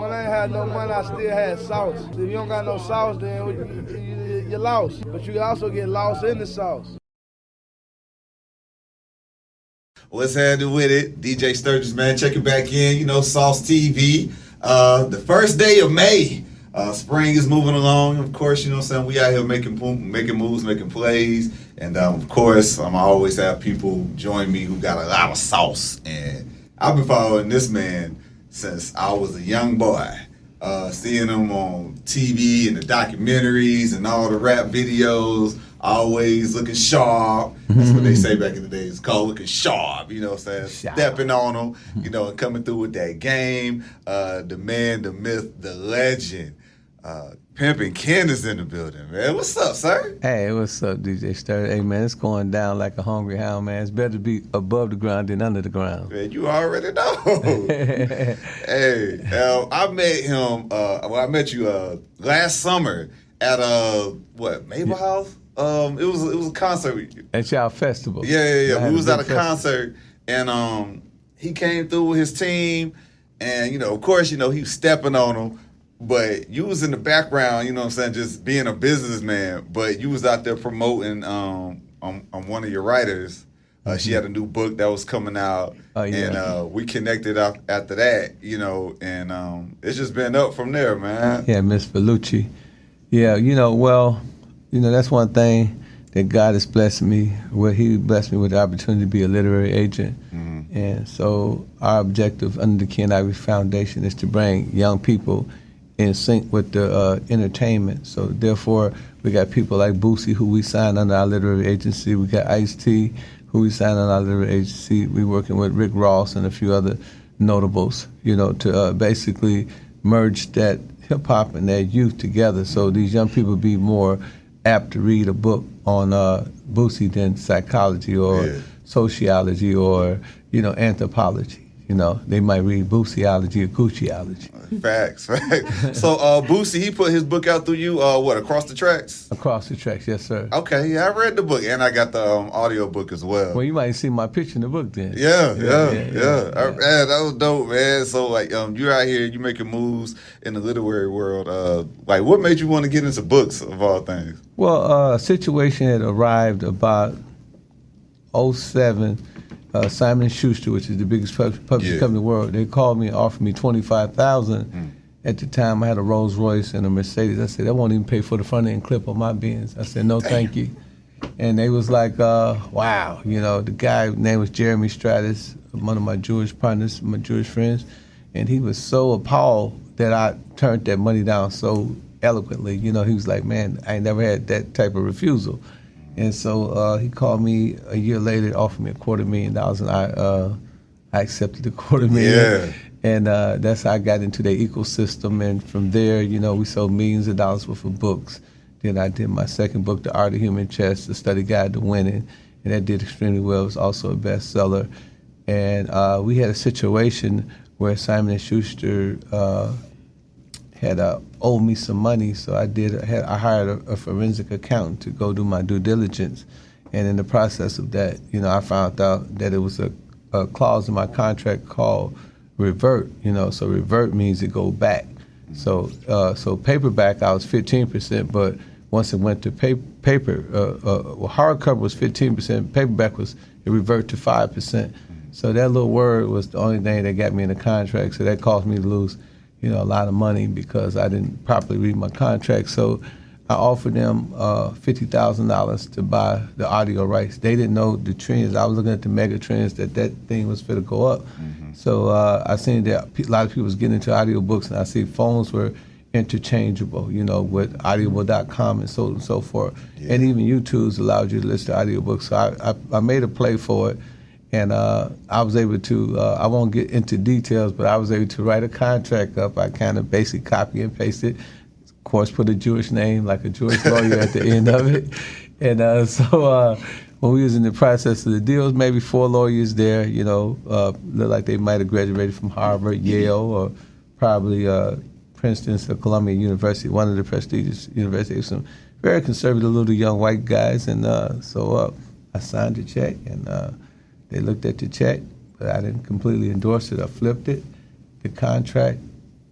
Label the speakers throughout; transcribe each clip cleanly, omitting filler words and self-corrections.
Speaker 1: when I ain't had no money, I still had sauce. If you don't got no sauce, then you're lost. But you can also get lost in the sauce.
Speaker 2: What's happening with it? DJ Sturgis, man, checking back in. You know, Sauce TV. The first day of May. Spring is moving along. Of course, you know what I'm saying? We out here making moves, making plays. And of course, I always have people join me who got a lot of sauce. And I've been following this man since I was a young boy. Seeing him on TV and the documentaries and all the rap videos, always looking sharp. That's what they say back in the day. It's called looking sharp, you know what I'm saying? Stepping on them, you know, and coming through with that game. The man, the myth, the legend. Pimpin Ken is in the building, man. What's up, sir?
Speaker 3: Hey, what's up, DJ Sturdy? Hey, man, it's going down like a hungry hound, man. It's better to be above the ground than under the ground.
Speaker 2: Man, you already know. Hey, I met him, I met you last summer at, Maple House? It was a concert.
Speaker 3: At y'all festival.
Speaker 2: Yeah. We was at a concert, and he came through with his team, and, you know, of course, you know, he was stepping on them. But you was in the background, you know what I'm saying, just being a businessman. But you was out there promoting on one of your writers. She had a new book that was coming out. Oh, yeah. And we connected after that, you know, and it's just been up from there, man.
Speaker 3: Yeah, Miss Bellucci. Yeah, that's one thing that God has blessed me with. He blessed me with the opportunity to be a literary agent. Mm-hmm. And so our objective under the Ken Ivy Foundation is to bring young people in sync with the entertainment. So therefore, we got people like Boosie, who we signed under our literary agency. We got Ice-T, who we signed under our literary agency. We working with Rick Ross and a few other notables, you know, to basically merge that hip hop and that youth together. So these young people be more apt to read a book on Boosie than psychology or sociology or, you know, anthropology. You know, they might read Boosieology or Gucciology.
Speaker 2: Facts. So Boosie, he put his book out through you, Across the Tracks?
Speaker 3: Across the Tracks, yes, sir.
Speaker 2: Okay, yeah, I read the book, and I got the audio book as well.
Speaker 3: Well, you might see my picture in the book then.
Speaker 2: Yeah. Man, that was dope, man. So, like, you're out here, you making moves in the literary world. Like, what made you want to get into books, of all things?
Speaker 3: Well, a situation had arrived about 2007. Simon & Schuster, which is the biggest publishing company in the world, they called me and offered me $25,000. At the time, I had a Rolls Royce and a Mercedes. I said, that won't even pay for the front end clip on my Benz. I said, no, thank you. And they was like, wow. You know, the guy's name was Jeremy Stratus, one of my Jewish partners, my Jewish friends, and he was so appalled that I turned that money down so eloquently. You know, he was like, man, I ain't never had that type of refusal. And so he called me a year later, offered me $250,000, and I accepted the $250,000.
Speaker 2: Yeah.
Speaker 3: And that's how I got into the ecosystem. And from there, you know, we sold millions of dollars worth of books. Then I did my second book, The Art of Human Chess, The Study Guide to Winning, and that did extremely well. It was also a bestseller. And we had a situation where Simon & Schuster had owed me some money, so I hired a forensic accountant to go do my due diligence, and in the process of that, you know, I found out that it was a clause in my contract called revert. You know, so revert means to go back. So paperback I was 15%, but once it went to paper, hardcover was 15%, paperback it revert to 5%. So that little word was the only thing that got me in the contract. So that caused me to lose, you know, a lot of money because I didn't properly read my contract. So I offered them $50,000 to buy the audio rights. They didn't know the trends. I was looking at the mega trends that thing was fit to go up. Mm-hmm. So I seen that a lot of people was getting into audiobooks, and I see phones were interchangeable, you know, with audible.com and so on and so forth. Yeah. And even YouTube's allowed you to listen to audiobooks. So I made a play for it. And I was able to, I won't get into details, but I was able to write a contract up. I kind of basically copy and paste it. Of course, put a Jewish name, like a Jewish lawyer at the end of it. And so when we was in the process of the deals, maybe 4 lawyers there, you know, looked like they might have graduated from Harvard, Yale, or probably Princeton or Columbia University, one of the prestigious universities. Some very conservative little young white guys. And so I signed the check, and they looked at the check, but I didn't completely endorse it. I flipped it. The contract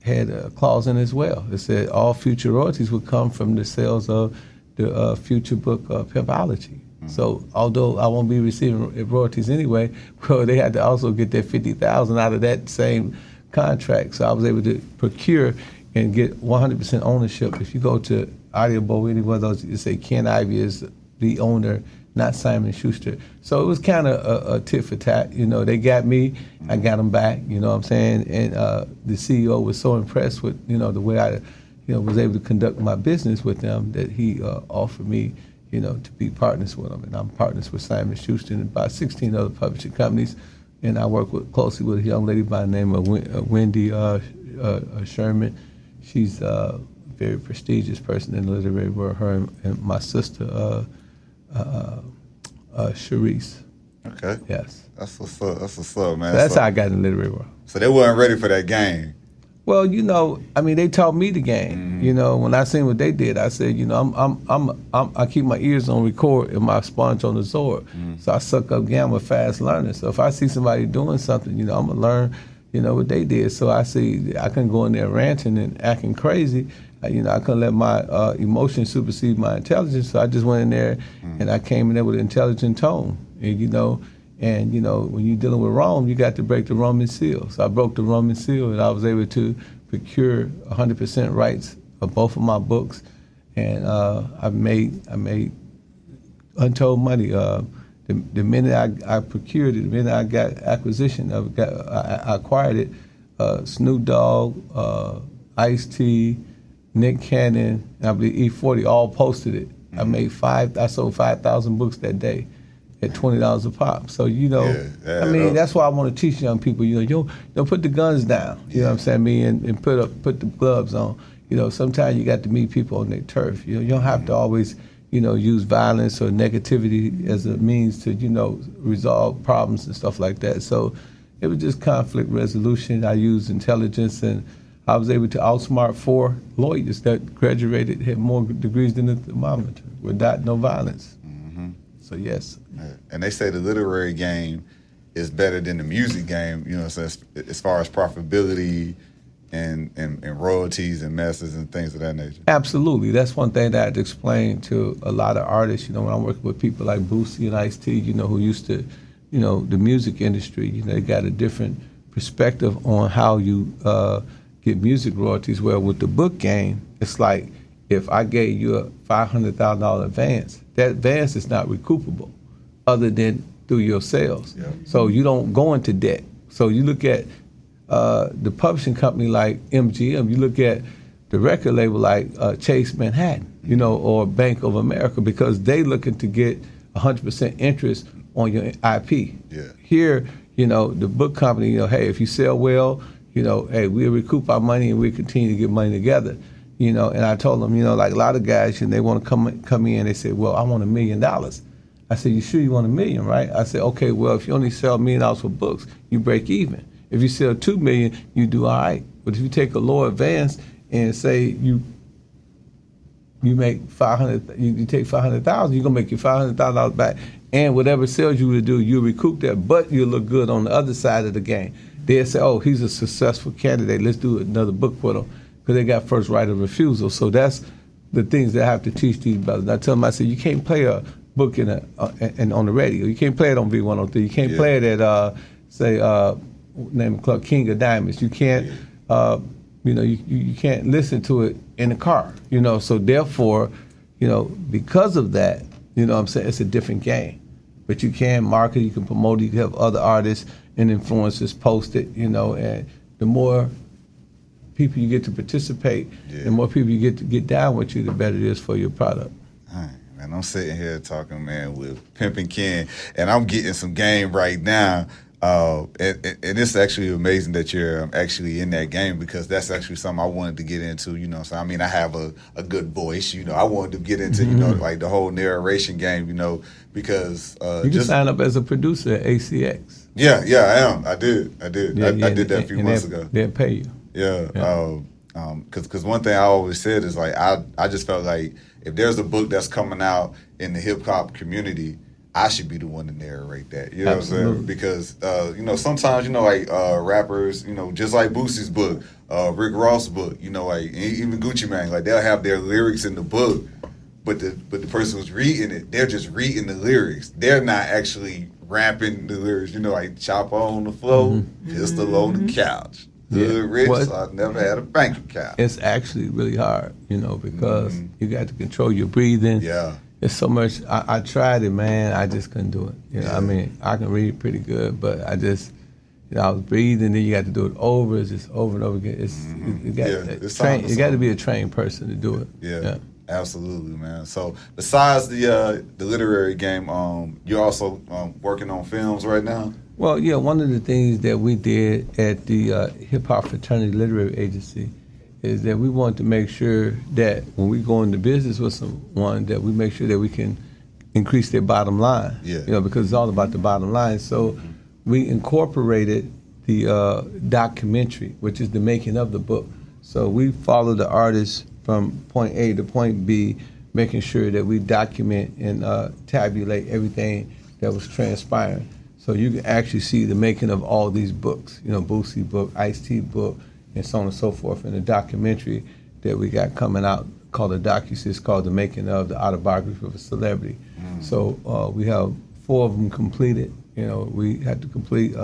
Speaker 3: had a clause in it as well. It said all future royalties would come from the sales of the future book, Pimpology. So although I won't be receiving royalties anyway, well, they had to also get their $50,000 out of that same contract. So I was able to procure and get 100% ownership. If you go to Audible, any one of those, you say Ken Ivey is the owner, not Simon & Schuster. So it was kind of a tit for tat. You know, they got me, I got them back, you know what I'm saying? And the CEO was so impressed with, you know, the way I, you know, was able to conduct my business with them that he offered me, you know, to be partners with them. And I'm partners with Simon & Schuster and about 16 other publishing companies. And I work closely with a young lady by the name of Wendy Sherman. She's a very prestigious person in the literary world, her and my sister, Sharice.
Speaker 2: Okay.
Speaker 3: Yes.
Speaker 2: That's what's up. That's what's up, man.
Speaker 3: So that's how I got in the literary world.
Speaker 2: So they weren't ready for that game.
Speaker 3: Well, you know, I mean, they taught me the game. You know, when I seen what they did, I said, you know, I keep my ears on record and my sponge on absorb. So I suck up game. I'm a fast learner. So if I see somebody doing something, you know, I'm gonna learn, you know, what they did. So I see I can go in there ranting and acting crazy. You know, I couldn't let my emotions supersede my intelligence. So I just went in there and I came in there with an intelligent tone. And you know, when you're dealing with Rome, you got to break the Roman seal. So I broke the Roman seal, and I was able to procure 100% rights of both of my books, and I made untold money. The minute I procured it, the minute I got acquisition of it, I acquired it. Snoop Dogg, Ice-T, Nick Cannon, and I believe E40 all posted it. I sold 5,000 books that day at $20 a pop. So, you know, I mean, that's why I want to teach young people, you know, don't put the guns down, you know what I'm saying, and put the gloves on. You know, sometimes you got to meet people on their turf. You know, you don't have to always, you know, use violence or negativity as a means to, you know, resolve problems and stuff like that. So it was just conflict resolution. I used intelligence, and I was able to outsmart 4 lawyers that graduated, had more degrees than the thermometer, without no violence. So yes.
Speaker 2: And they say the literary game is better than the music game, you know, so as far as profitability and royalties and masters and things of that nature.
Speaker 3: Absolutely. That's one thing that I had to explain to a lot of artists, you know, when I'm working with people like Boosie and Ice-T, you know, who used to, you know, the music industry, you know, they got a different perspective on how you get music royalties. Well, with the book game, it's like if I gave you a $500,000 advance, that advance is not recoupable other than through your sales. Yeah. So you don't go into debt. So you look at the publishing company like MGM, you look at the record label like Chase Manhattan, you know, or Bank of America, because they looking to get 100% interest on your IP.
Speaker 2: Yeah.
Speaker 3: Here, you know, the book company, you know, hey, if you sell well, you know, hey, we'll recoup our money and we'll continue to get money together. You know, and I told them, you know, like a lot of guys, and they want to come in, they say, well, I want $1 million. I said, you sure you want $1 million, right? I said, okay, well, if you only sell $1 million for books, you break even. If you sell $2 million, you do all right. But if you take a lower advance and say you make you take 500,000, you're gonna make your $500,000 back, and whatever sales you would do, you'll recoup that, but you'll look good on the other side of the game. They'll say, oh, he's a successful candidate, let's do another book with him, because they got first right of refusal. So that's the things that I have to teach these brothers. I tell them, I say, you can't play a book on the radio. You can't play it on V103. You can't play it at, name of club, King of Diamonds. You can't, you know, you can't listen to it in the car. You know, so therefore, you know, because of that, you know what I'm saying, it's a different game. But you can market, you can promote it, you can have other artists and influencers post it, you know, and the more people you get to participate, the more people you get to get down with you, the better it is for your product.
Speaker 2: All right, man, I'm sitting here talking, man, with Pimpin Ken, and I'm getting some game right now. And it's actually amazing that you're actually in that game, because that's actually something I wanted to get into, you know. So, I mean, I have a good voice, you know. I wanted to get into, you know, like the whole narration game, you know, because...
Speaker 3: you can sign up as a producer at ACX.
Speaker 2: Yeah, I am. I did. I did that a few months ago.
Speaker 3: They'll pay you.
Speaker 2: Yeah. Because one thing I always said is, like, I just felt like if there's a book that's coming out in the hip-hop community, I should be the one to narrate that. You know what I'm saying? Because, you know, sometimes, you know, like rappers, you know, just like Boosie's book, Rick Ross book, you know, like even Gucci Mane, like they'll have their lyrics in the book, but the person who's reading it, they're just reading the lyrics. They're not actually rapping the lyrics, you know, like chopper on the floor, pistol on the couch. Good rich, so I never had a bank account.
Speaker 3: It's actually really hard, you know, because you got to control your breathing.
Speaker 2: Yeah.
Speaker 3: It's so much. I tried it, man. I just couldn't do it. You know, I mean, I can read pretty good, but I just, you know, I was breathing. Then you got to do it over. It's just over and over again. You got to be a trained person to do it.
Speaker 2: Yeah. Absolutely, man. So besides the literary game, you're also working on films right now?
Speaker 3: Well, yeah, one of the things that we did at the Hip Hop Fraternity Literary Agency is that we wanted to make sure that when we go into business with someone, that we make sure that we can increase their bottom line.
Speaker 2: Yeah.
Speaker 3: You know, because it's all about the bottom line. So we incorporated the documentary, which is the making of the book. So we follow the artist from point A to point B, making sure that we document and tabulate everything that was transpiring. So you can actually see the making of all these books, you know, Boosie book, Ice-T book, and so on and so forth. And the documentary that we got coming out called the docu-series called The Making of, the Autobiography of a Celebrity. So we have 4 of them completed. You know, we had to complete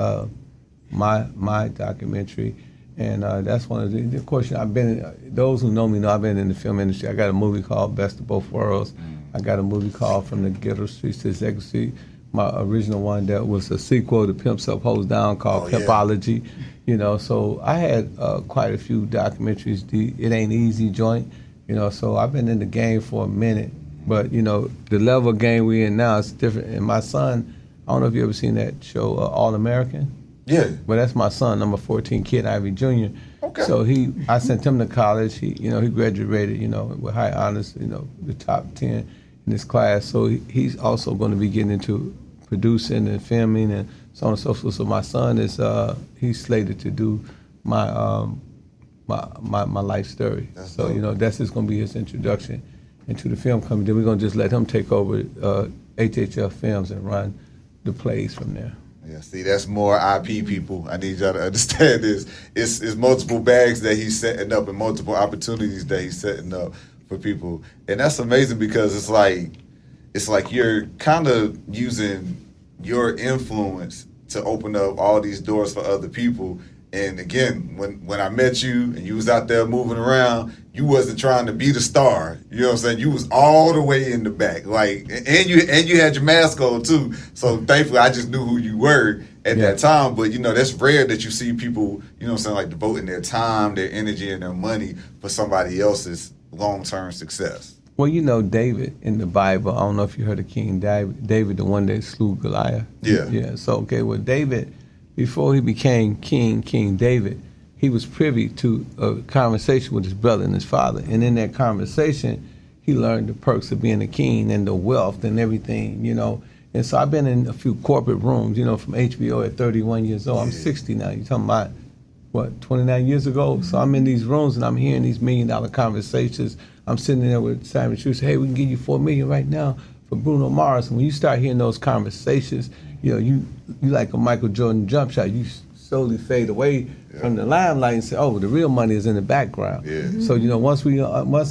Speaker 3: my documentary. And that's one of the, of course, I've been, those who know me know I've been in the film industry. I got a movie called Best of Both Worlds. I got a movie called From the Ghetto Streets to Executive Street. My original one that was a sequel to Pimp Up, Holds Down called Pimpology. You know, so I had quite a few documentaries. It Ain't Easy joint, you know, so I've been in the game for a minute. But, you know, the level of game we're in now is different. And my son, I don't know if you ever seen that show, All American.
Speaker 2: Yeah.
Speaker 3: Well, that's my son, number 14, Kid Ivy Jr.
Speaker 2: Okay.
Speaker 3: So I sent him to college. He graduated, you know, with high honors, you know, the top 10 in his class. So he's also going to be getting into producing and filming and so on and so forth. So my son is he's slated to do my life story.
Speaker 2: That's
Speaker 3: so
Speaker 2: dope.
Speaker 3: you know that's just going to be his introduction into the film company. Then we're going to just let him take over HHF Films and run the plays from there.
Speaker 2: Yeah, see, that's more IP people. I need y'all to understand this. It's multiple bags that he's setting up and multiple opportunities that he's setting up for people, and that's amazing because it's like you're kind of using your influence to open up all these doors for other people. And again, when I met you and you was out there moving around, you wasn't trying to be the star. You know what I'm saying? You was all the way in the back. Like, and you had your mask on too. So thankfully I just knew who you were at that time. But you know, that's rare that you see people, you know what I'm saying, like devoting their time, their energy, and their money for somebody else's long-term success.
Speaker 3: Well, you know David in the Bible. I don't know if you heard of King David, the one that slew Goliath.
Speaker 2: Yeah.
Speaker 3: Yeah. So well, David, before he became King David, he was privy to a conversation with his brother and his father, and in that conversation, he learned the perks of being a king and the wealth and everything, you know. And so I've been in a few corporate rooms, you know, from HBO at 31 years old. I'm 60 now. You're talking about, what, 29 years ago? So I'm in these rooms and I'm hearing these $1 million conversations. I'm sitting there with Simon Schuster, hey, we can give you $4 million right now for Bruno Mars. And when you start hearing those conversations, you know, you like a Michael Jordan jump shot. You slowly fade away from the limelight and say, oh, the real money is in the background.
Speaker 2: Yeah.
Speaker 3: So, you know, once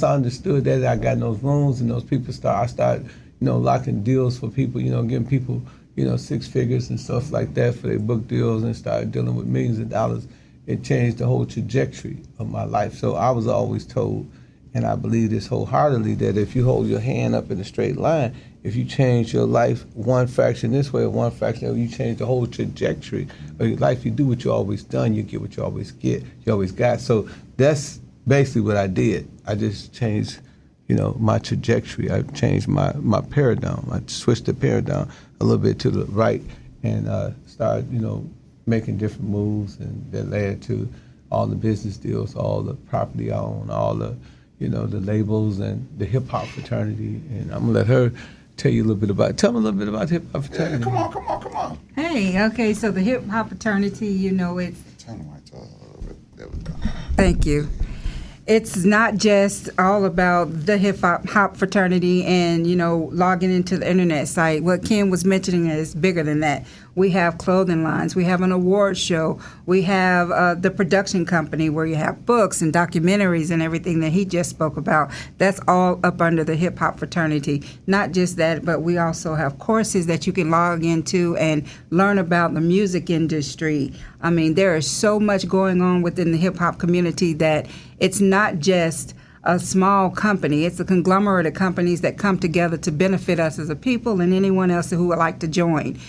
Speaker 3: I understood that, I got in those rooms and those people I started, you know, locking deals for people, you know, giving people, you know, 6 figures and stuff like that for their book deals and started dealing with millions of dollars. It changed the whole trajectory of my life. So I was always told, and I believe this wholeheartedly, that if you hold your hand up in a straight line, if you change your life one fraction this way or one fraction that way, you change the whole trajectory of your life. You do what you always done, you get what you always get, you always got. So that's basically what I did. I just changed, you know, my trajectory. I changed my paradigm. I switched the paradigm a little bit to the right and started, you know, making different moves, and that led to all the business deals, all the property I own, all the, you know, the labels and the Hip Hop Fraternity. And I'm gonna let her tell me a little bit about Hip Hop Fraternity.
Speaker 2: Yeah, come on.
Speaker 4: Hey, okay, so the Hip Hop Fraternity, you know, it's...
Speaker 2: Turn the mic to a little bit. There we go.
Speaker 4: Thank you. It's not just all about the Hip Hop Fraternity and, you know, logging into the internet site. What Ken was mentioning is bigger than that. We have clothing lines. We have an award show. We have the production company where you have books and documentaries and everything that he just spoke about. That's all up under the Hip Hop Fraternity. Not just that, but we also have courses that you can log into and learn about the music industry. I mean, there is so much going on within the hip hop community that it's not just a small company. It's a conglomerate of companies that come together to benefit us as a people and anyone else who would like to join.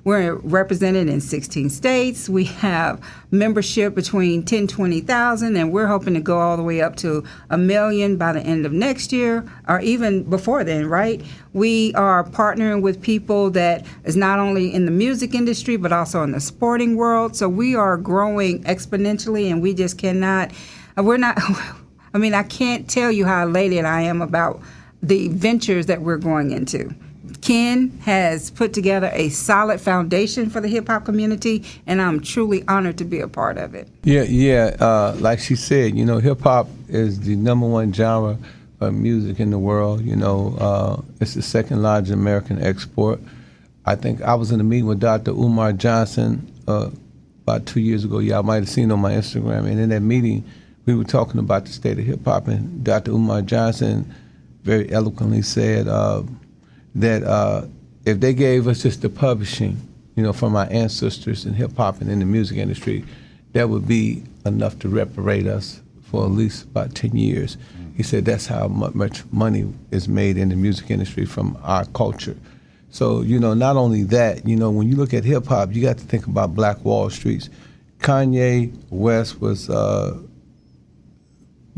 Speaker 4: We're represented in 16 states. We have membership between 10, 20,000, and we're hoping to go all the way up to 1 million by the end of next year, or even before then, right? We are partnering with people that is not only in the music industry, but also in the sporting world. So we are growing exponentially, and we just cannot, I can't tell you how elated I am about the ventures that we're going into. Ken has put together a solid foundation for the hip-hop community, and I'm truly honored to be a part of it.
Speaker 3: Yeah. Like she said, hip-hop is the #1 genre of music in the world. It's the second largest American export. I think I was in a meeting with Dr. Umar Johnson about 2 years ago. Y'all might have seen on my Instagram. And in that meeting, we were talking about the state of hip-hop, and Dr. Umar Johnson very eloquently said that if they gave us just the publishing, from our ancestors in hip-hop and in the music industry, that would be enough to reparate us for at least about 10 years. He said that's how much money is made in the music industry from our culture. So, not only that, when you look at hip-hop, you got to think about Black Wall Streets. Kanye West was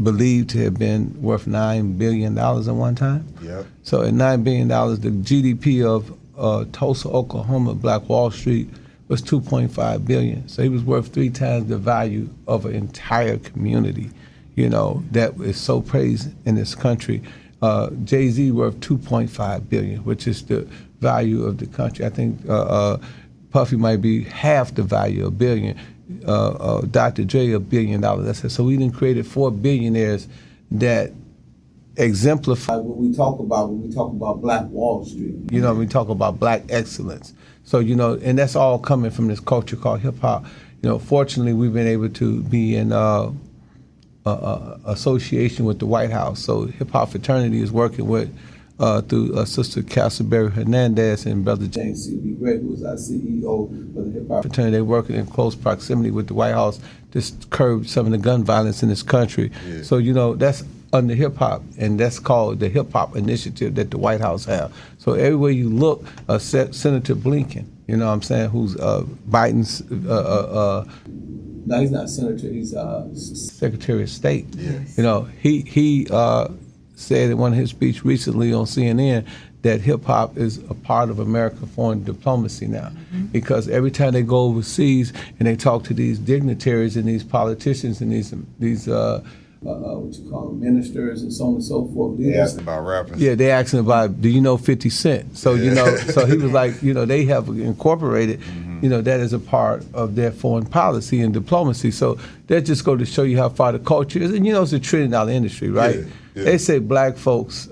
Speaker 3: believed to have been worth $9 billion at one time.
Speaker 2: Yep.
Speaker 3: So at $9 billion, the GDP of Tulsa, Oklahoma, Black Wall Street was $2.5 billion. So he was worth 3 times the value of an entire community, that is so praised in this country. Jay-Z worth $2.5 billion, which is the value of the country. I think Puffy might be half the value of $1 billion. Dr. Dre $1 billion. That's it. So we done created 4 billionaires that exemplify what we talk about when we talk about Black Wall Street. We talk about Black excellence. So and that's all coming from this culture called hip hop. Fortunately, we've been able to be in association with the White House. So Hip Hop Fraternity is working with through Sister Castleberry Hernandez and Brother James C.B. Gray, who is our CEO of the Hip Hop Fraternity. They're working in close proximity with the White House to curb some of the gun violence in this country. Yeah. So, that's under hip hop, and that's called the Hip Hop Initiative that the White House have. So everywhere you look, Senator Blinken, who's Biden's, no, he's not senator, he's Secretary of State. Yes. He said in one of his speeches recently on CNN that hip-hop is a part of American foreign diplomacy now. Because every time they go overseas and they talk to these dignitaries and these politicians and these what you call them, ministers and so on and so forth.
Speaker 2: They asking about rappers.
Speaker 3: Yeah, they asking about, do you know 50 Cent? So, so he was like, they have incorporated, that is a part of their foreign policy and diplomacy. So that just go to show you how far the culture is. And, it's a $1 trillion industry, right? Yeah. They say black folks,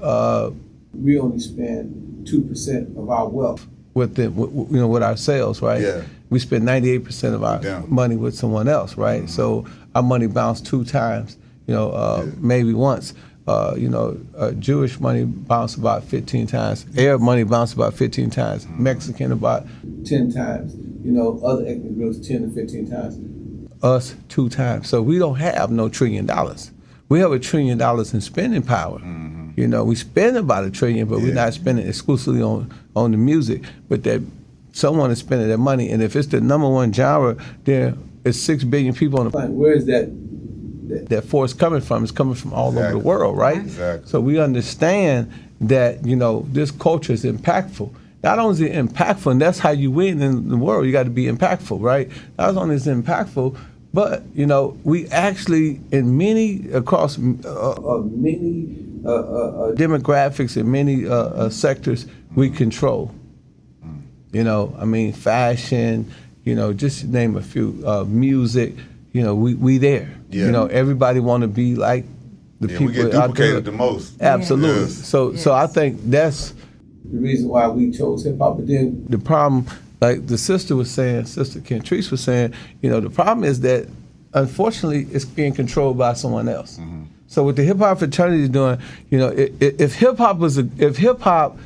Speaker 3: we only spend 2% of our wealth with our sales, right? Yeah. We spend 98% of our money with someone else, right? So our money bounced 2 times. Maybe once. Jewish money bounced about 15 times. Arab money bounced about 15 times. Mexican about 10 times. Other ethnic groups 10 to 15 times. Us 2 times. So we don't have no $1 trillion. We have $1 trillion in spending power. We spend about $1 trillion, but we're not spending exclusively on the music. But that someone is spending their money, and if it's the #1 genre, there is 6 billion people on the planet. Where is that force coming from? It's coming from all over the world, right?
Speaker 2: Exactly.
Speaker 3: So we understand that, this culture is impactful. Not only is it impactful, and that's how you win in the world, you got to be impactful, right? Not only is it impactful, but, we actually, in across many demographics and many sectors, we control. Fashion, just to name a few, music, we there. Yeah. Everybody want to be like the people
Speaker 2: we get duplicated the most.
Speaker 3: Absolutely.
Speaker 2: Yes.
Speaker 3: So I think that's the reason why we chose hip hop. But then the problem, like the sister was saying, Sister Kentrice was saying, the problem is that unfortunately it's being controlled by someone else. Mm-hmm. So what the Hip Hop Fraternity is doing, if hip hop,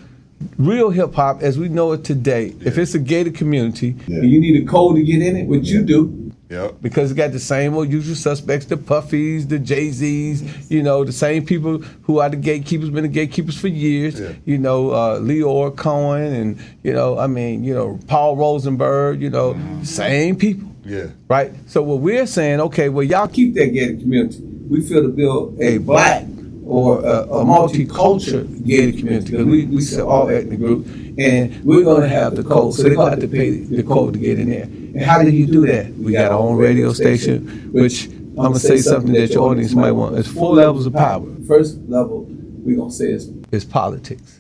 Speaker 3: real hip hop as we know it today, if it's a gated community, and you need a code to get in it, which you do. Yep. Because it got the same old usual suspects, the Puffies, the Jay-Z's, the same people who are the gatekeepers, been the gatekeepers for years, Leor Cohen and, Paul Rosenberg, same people. Yeah. Right? So what we're saying, okay, well, y'all keep that gated community. We feel to build a black or a multicultural gated community, because we sell all ethnic groups, and we're going to have the code, so they're going to have to pay the code to get in there. And how do you do that? We got our own radio station, which I'm going to say something that your audience might want. It's 4 levels of power. First level, we're going to say is politics.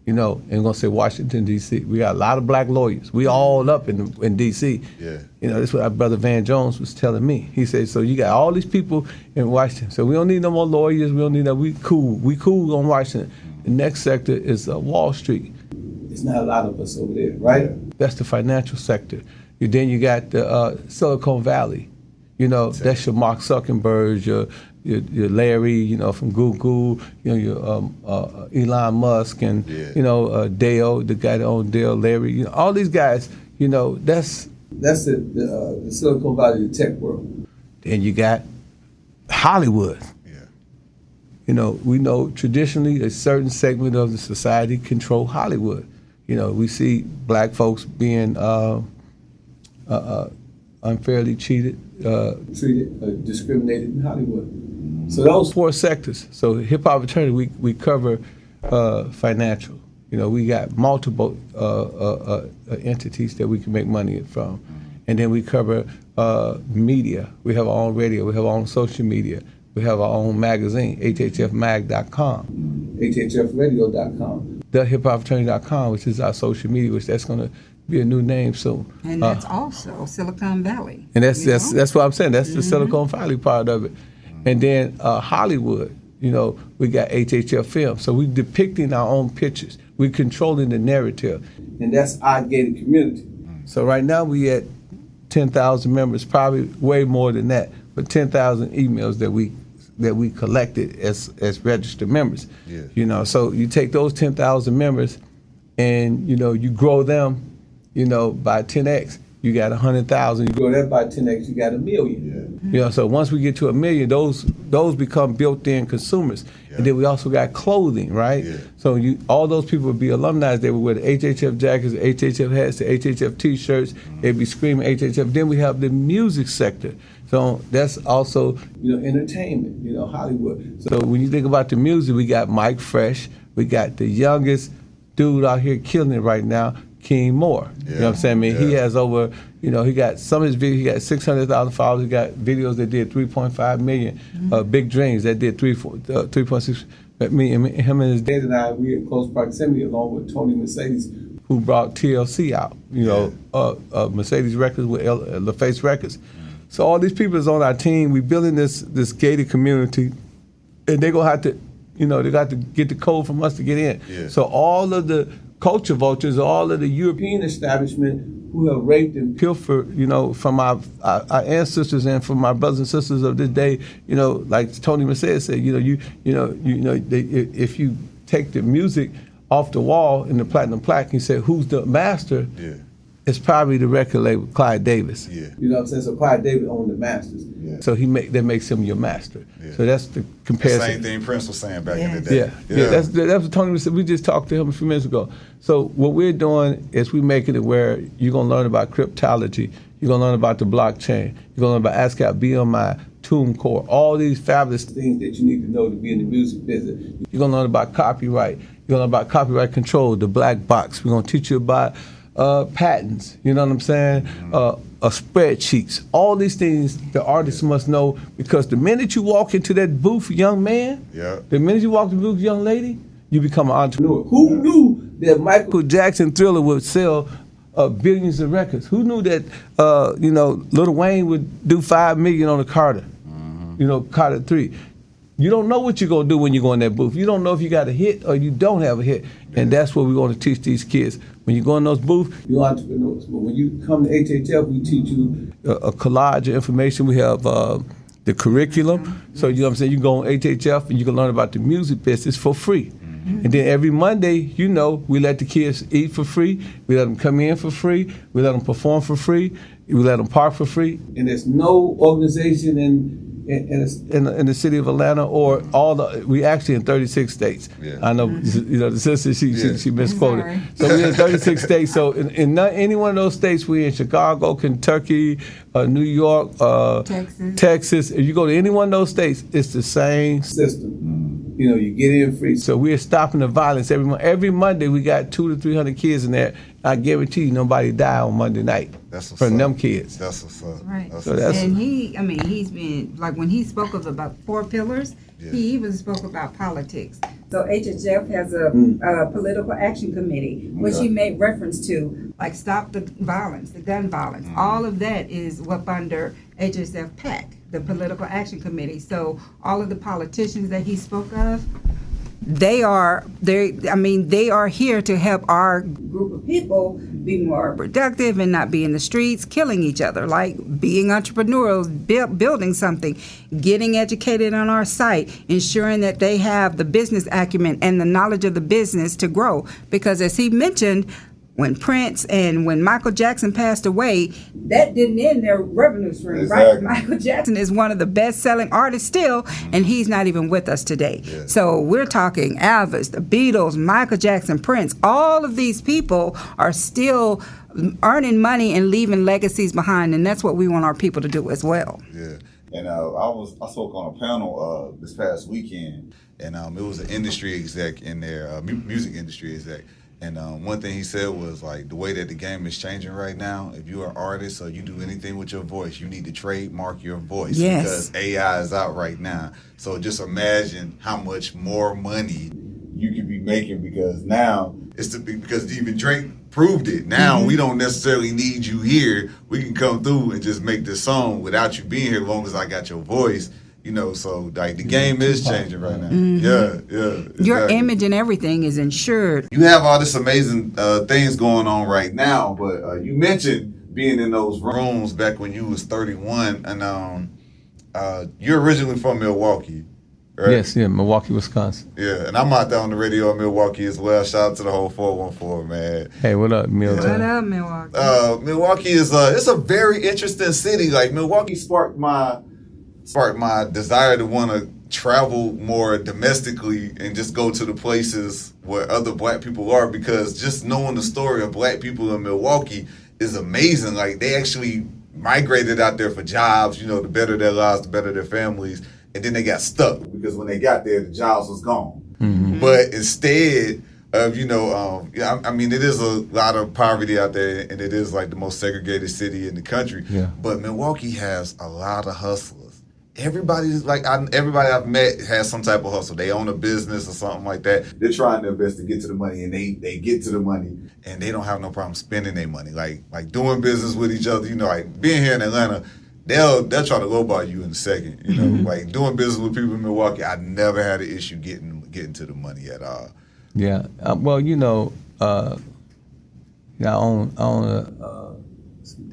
Speaker 3: And we're going to say Washington, D.C. We got a lot of black lawyers. We all up in D.C. Yeah. That's what our brother Van Jones was telling me. He said, so you got all these people in Washington. So we don't need no more lawyers. We don't need that. We cool. We cool on Washington. The next sector is Wall Street. There's not a lot of us over there, right? Yeah. That's the financial sector. Then you got the Silicon Valley. That's your Mark Zuckerberg, your Larry, from Google, your Elon Musk, and Dale, the guy that owns Dale, Larry, all these guys, that's the Silicon Valley, the tech world. Then you got Hollywood. Yeah. We know traditionally a certain segment of the society control Hollywood. We see black folks being unfairly treated, discriminated in Hollywood. So those 4 sectors. So Hip Hop Fraternity, we cover financial. We got multiple entities that we can make money from. And then we cover media. We have our own radio. We have our own social media. We have our own magazine, hhfmag.com, hhfradio.com, thehiphopfraternity.com, which is our social media, which that's going to be a new name soon.
Speaker 4: And that's also Silicon Valley.
Speaker 3: And that's what I'm saying. That's the Silicon Valley part of it. And then Hollywood, we got HHF Film. So we're depicting our own pictures. We're controlling the narrative. And that's our gated community. So right now we at 10,000 members, probably way more than that, but 10,000 emails that we collected as registered members. Yeah. So you take those 10,000 members and, you grow them, by 10x. You got 100,000. You grow that by 10x, you got 1 million. Yeah. So once we get to 1 million, those become built-in consumers. Yeah. And then we also got clothing, right? Yeah. So all those people would be alumni. They would wear the HHF jackets, the HHF hats, the HHF T-shirts. They'd be screaming HHF. Then we have the music sector. So that's also, entertainment, Hollywood. So when you think about the music, we got Mike Fresh. We got the youngest dude out here killing it right now, King Moore. Yeah. You know what I'm saying? He has over, he got some of his videos, he got 600,000 followers. He got videos that did 3.5 million. Big Dreams that did 3.6 million. Him and his dad and I, we in close proximity along with Tony Mercedes, who brought TLC out, Mercedes Records with LaFace Records. So all these people is on our team. We building this gated community, and they're gonna have to, they got to get the code from us to get in. Yeah. So all of the culture vultures, all of the European establishment who have raped and pilfered, from our ancestors and from our brothers and sisters of this day, like Tony Mercedes said, if you take the music off the wall in the platinum plaque, he said, who's the master? Yeah. It's probably the record label, Clyde Davis. Yeah. You know what I'm saying? So Clyde Davis owned the masters. Yeah. So that makes him your master. Yeah. So that's the comparison.
Speaker 2: The same thing Prince was saying back in the day.
Speaker 3: Yeah. That's what Tony said. We just talked to him a few minutes ago. So what we're doing is we're making it where you're going to learn about cryptology. You're going to learn about the blockchain. You're going to learn about ASCAP, BMI, TuneCore, all these fabulous things that you need to know to be in the music business. You're going to learn about copyright. You're going to learn about copyright control, the black box. We're going to teach you about patents, you know what I'm saying? Spreadsheets. All these things the artists must know, because the minute you walk into that booth, young man, the minute you walk into the booth, young lady, you become an entrepreneur. Who knew that Michael Jackson Thriller would sell billions of records? Who knew that, Lil Wayne would do $5 million on a Carter, Carter 3? You don't know what you're going to do when you go in that booth. You don't know if you got a hit or you don't have a hit. And that's what we want to teach these kids. When you go in those booths, you're entrepreneurs. But when you come to HHF, we teach you a collage of information. We have the curriculum. So, you know what I'm saying? You go on HHF and you can learn about the music business for free. And then every Monday, you know, we let the kids eat for free. We let them come in for free. We let them perform for free. We let them park for free. And there's no organization in the city of Atlanta or we actually in 36 states. Yeah. I know, you know, the sister, she misquoted. Sorry. So we're in 36 states. So in not any one of those states, we're in Chicago, Kentucky, New York, Texas. If you go to any one of those states, it's the same system. You know, you get in free. So we're stopping the violence every month. Every Monday, we got 200 to 300 kids in there. I guarantee you, nobody die on Monday night from them kids.
Speaker 2: That's what's up.
Speaker 4: Right. And he's been, like, when he spoke of about 4 pillars, he even spoke about politics. So HHF has a political action committee, which he made reference to, like stop the violence, the gun violence. All of that is up under HHF PAC, the political action committee. So all of the politicians that he spoke of, they are here to help our group of people be more productive and not be in the streets killing each other, like being entrepreneurs, building something, getting educated on our site, ensuring that they have the business acumen and the knowledge of the business to grow. Because as he mentioned, when Prince and when Michael Jackson passed away, that didn't end their revenue stream, right? Michael Jackson is one of the best-selling artists still, and he's not even with us today. Yeah. So we're talking Elvis, the Beatles, Michael Jackson, Prince. All of these people are still earning money and leaving legacies behind, and that's what we want our people to do as well.
Speaker 2: Yeah, and I spoke on a panel this past weekend, and it was an industry exec in there, music industry exec. And one thing he said was, like, the way that the game is changing right now, if you're an artist or you do anything with your voice, you need to trademark your voice.
Speaker 4: Yes.
Speaker 2: Because AI is out right now. So just imagine how much more money you could be making, because now because even Drake proved it. Now we don't necessarily need you here. We can come through and just make this song without you being here, as long as I got your voice. You know, so like the game is changing right now. Yeah. Exactly.
Speaker 4: Your image and everything is insured.
Speaker 2: You have all this amazing things going on right now, but you mentioned being in those rooms back when you was 31, and you're originally from Milwaukee, right?
Speaker 3: Yes, Milwaukee, Wisconsin.
Speaker 2: Yeah, and I'm out there on the radio in Milwaukee as well. Shout out to the whole 414, man.
Speaker 3: Hey, what up, Milton?
Speaker 4: What up, Milwaukee?
Speaker 2: Milwaukee is it's a very interesting city. Like, Milwaukee sparked my desire to want to travel more domestically and just go to the places where other black people are, because just knowing the story of black people in Milwaukee is amazing. Like, they actually migrated out there for jobs, you know, to better their lives, to better their families, and then they got stuck because when they got there, the jobs was gone. But instead of, you know, I mean, it is a lot of poverty out there, and it is like the most segregated city in the country. Yeah. But Milwaukee has a lot of hustlers. Everybody I've met has some type of hustle. They own a business or something like that. They're trying their best to get to the money, and they get to the money, and they don't have no problem spending their money. Like doing business with each other. You know, like being here in Atlanta, they'll try to lowball you in a second. You know, like doing business with people in Milwaukee, I never had an issue getting to the money at all.
Speaker 3: Yeah. Well, you know, I own some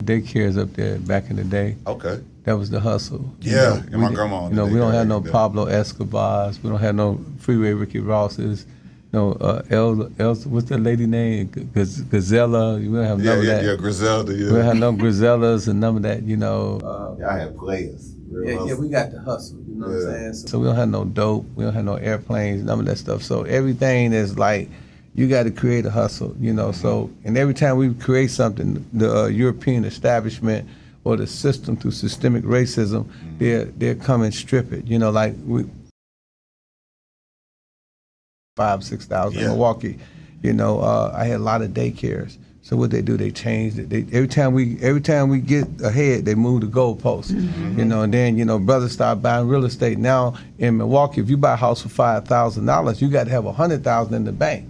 Speaker 3: daycares up there back in the day.
Speaker 2: Okay.
Speaker 3: That was the hustle.
Speaker 2: Yeah, and my grandma.
Speaker 3: You know, we don't have no Pablo Escobars. We don't have no Freeway Ricky Rosses. No, what's that lady name? Gazella. We don't have none of that.
Speaker 2: Yeah, Griselda. Yeah.
Speaker 3: We don't have no Grisellas and none of that. You know.
Speaker 2: I have players.
Speaker 3: Yeah, we got the hustle. You know what I'm saying? So we don't have no dope. We don't have no airplanes. None of that stuff. So everything is like, you got to create a hustle. You know. So, and every time we create something, the European establishment or the system through systemic racism, they're come and strip it. You know, like we 5,000-6,000 in Milwaukee. You know, I had a lot of daycares. So what they do, they changed it. Every time we get ahead, they move the goalposts. You know, and then, you know, brothers start buying real estate. Now in Milwaukee, if you buy a house for $5,000, you got to have $100,000 in the bank.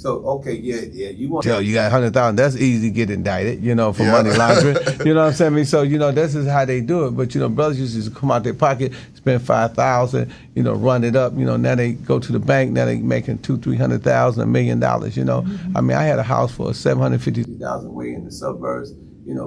Speaker 3: So, okay, you want to tell you got 100,000, that's easy to get indicted, for money laundering. You know what I'm saying? I mean, so, this is how they do it. But, brothers used to come out their pocket, spend 5,000, run it up. Now they go to the bank, now they making $200,000, $300,000, $1 million, I mean, I had a house for $750,000 way in the suburbs,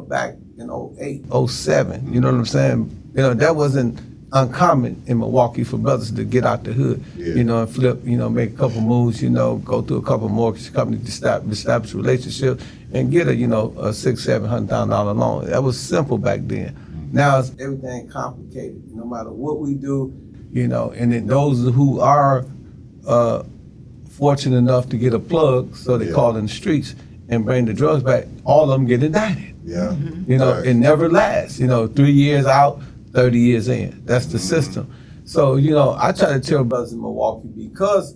Speaker 3: back in 08, 07. You know what I'm saying? That wasn't uncommon in Milwaukee for brothers to get out the hood, and flip, make a couple moves, go through a couple mortgage companies to establish a relationship and get a $600,000-$700,000 loan. That was simple back then. Now it's everything complicated. No matter what we do, and then those who are fortunate enough to get a plug, so they call in the streets and bring the drugs back, all of them get indicted.
Speaker 2: Yeah.
Speaker 3: It never lasts. 3 years out, 30 years in. That's the system. So, I try to tell brothers in Milwaukee, because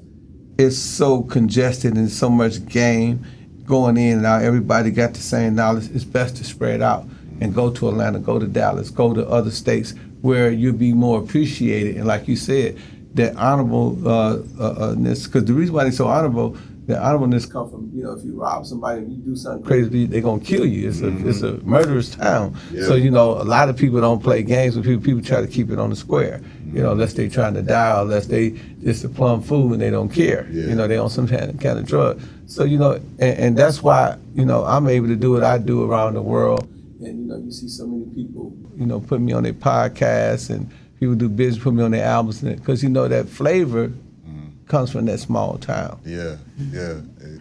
Speaker 3: it's so congested and so much game going in and out, everybody got the same knowledge, it's best to spread out and go to Atlanta, go to Dallas, go to other states where you'll be more appreciated. And like you said, that honorableness, because the reason why they're so honorable, the honorableness come from, if you rob somebody, if you do something crazy, they're going to kill you. It's a murderous town. Yeah. So, a lot of people don't play games with people. People try to keep it on the square, unless they trying to die, or unless they just a plum fool and they don't care. Yeah. They on some kind of drug. So, and that's why, I'm able to do what I do around the world. And, you see so many people, put me on their podcasts, and people do business, put me on their albums, because, that flavor comes from that small town.
Speaker 2: Yeah,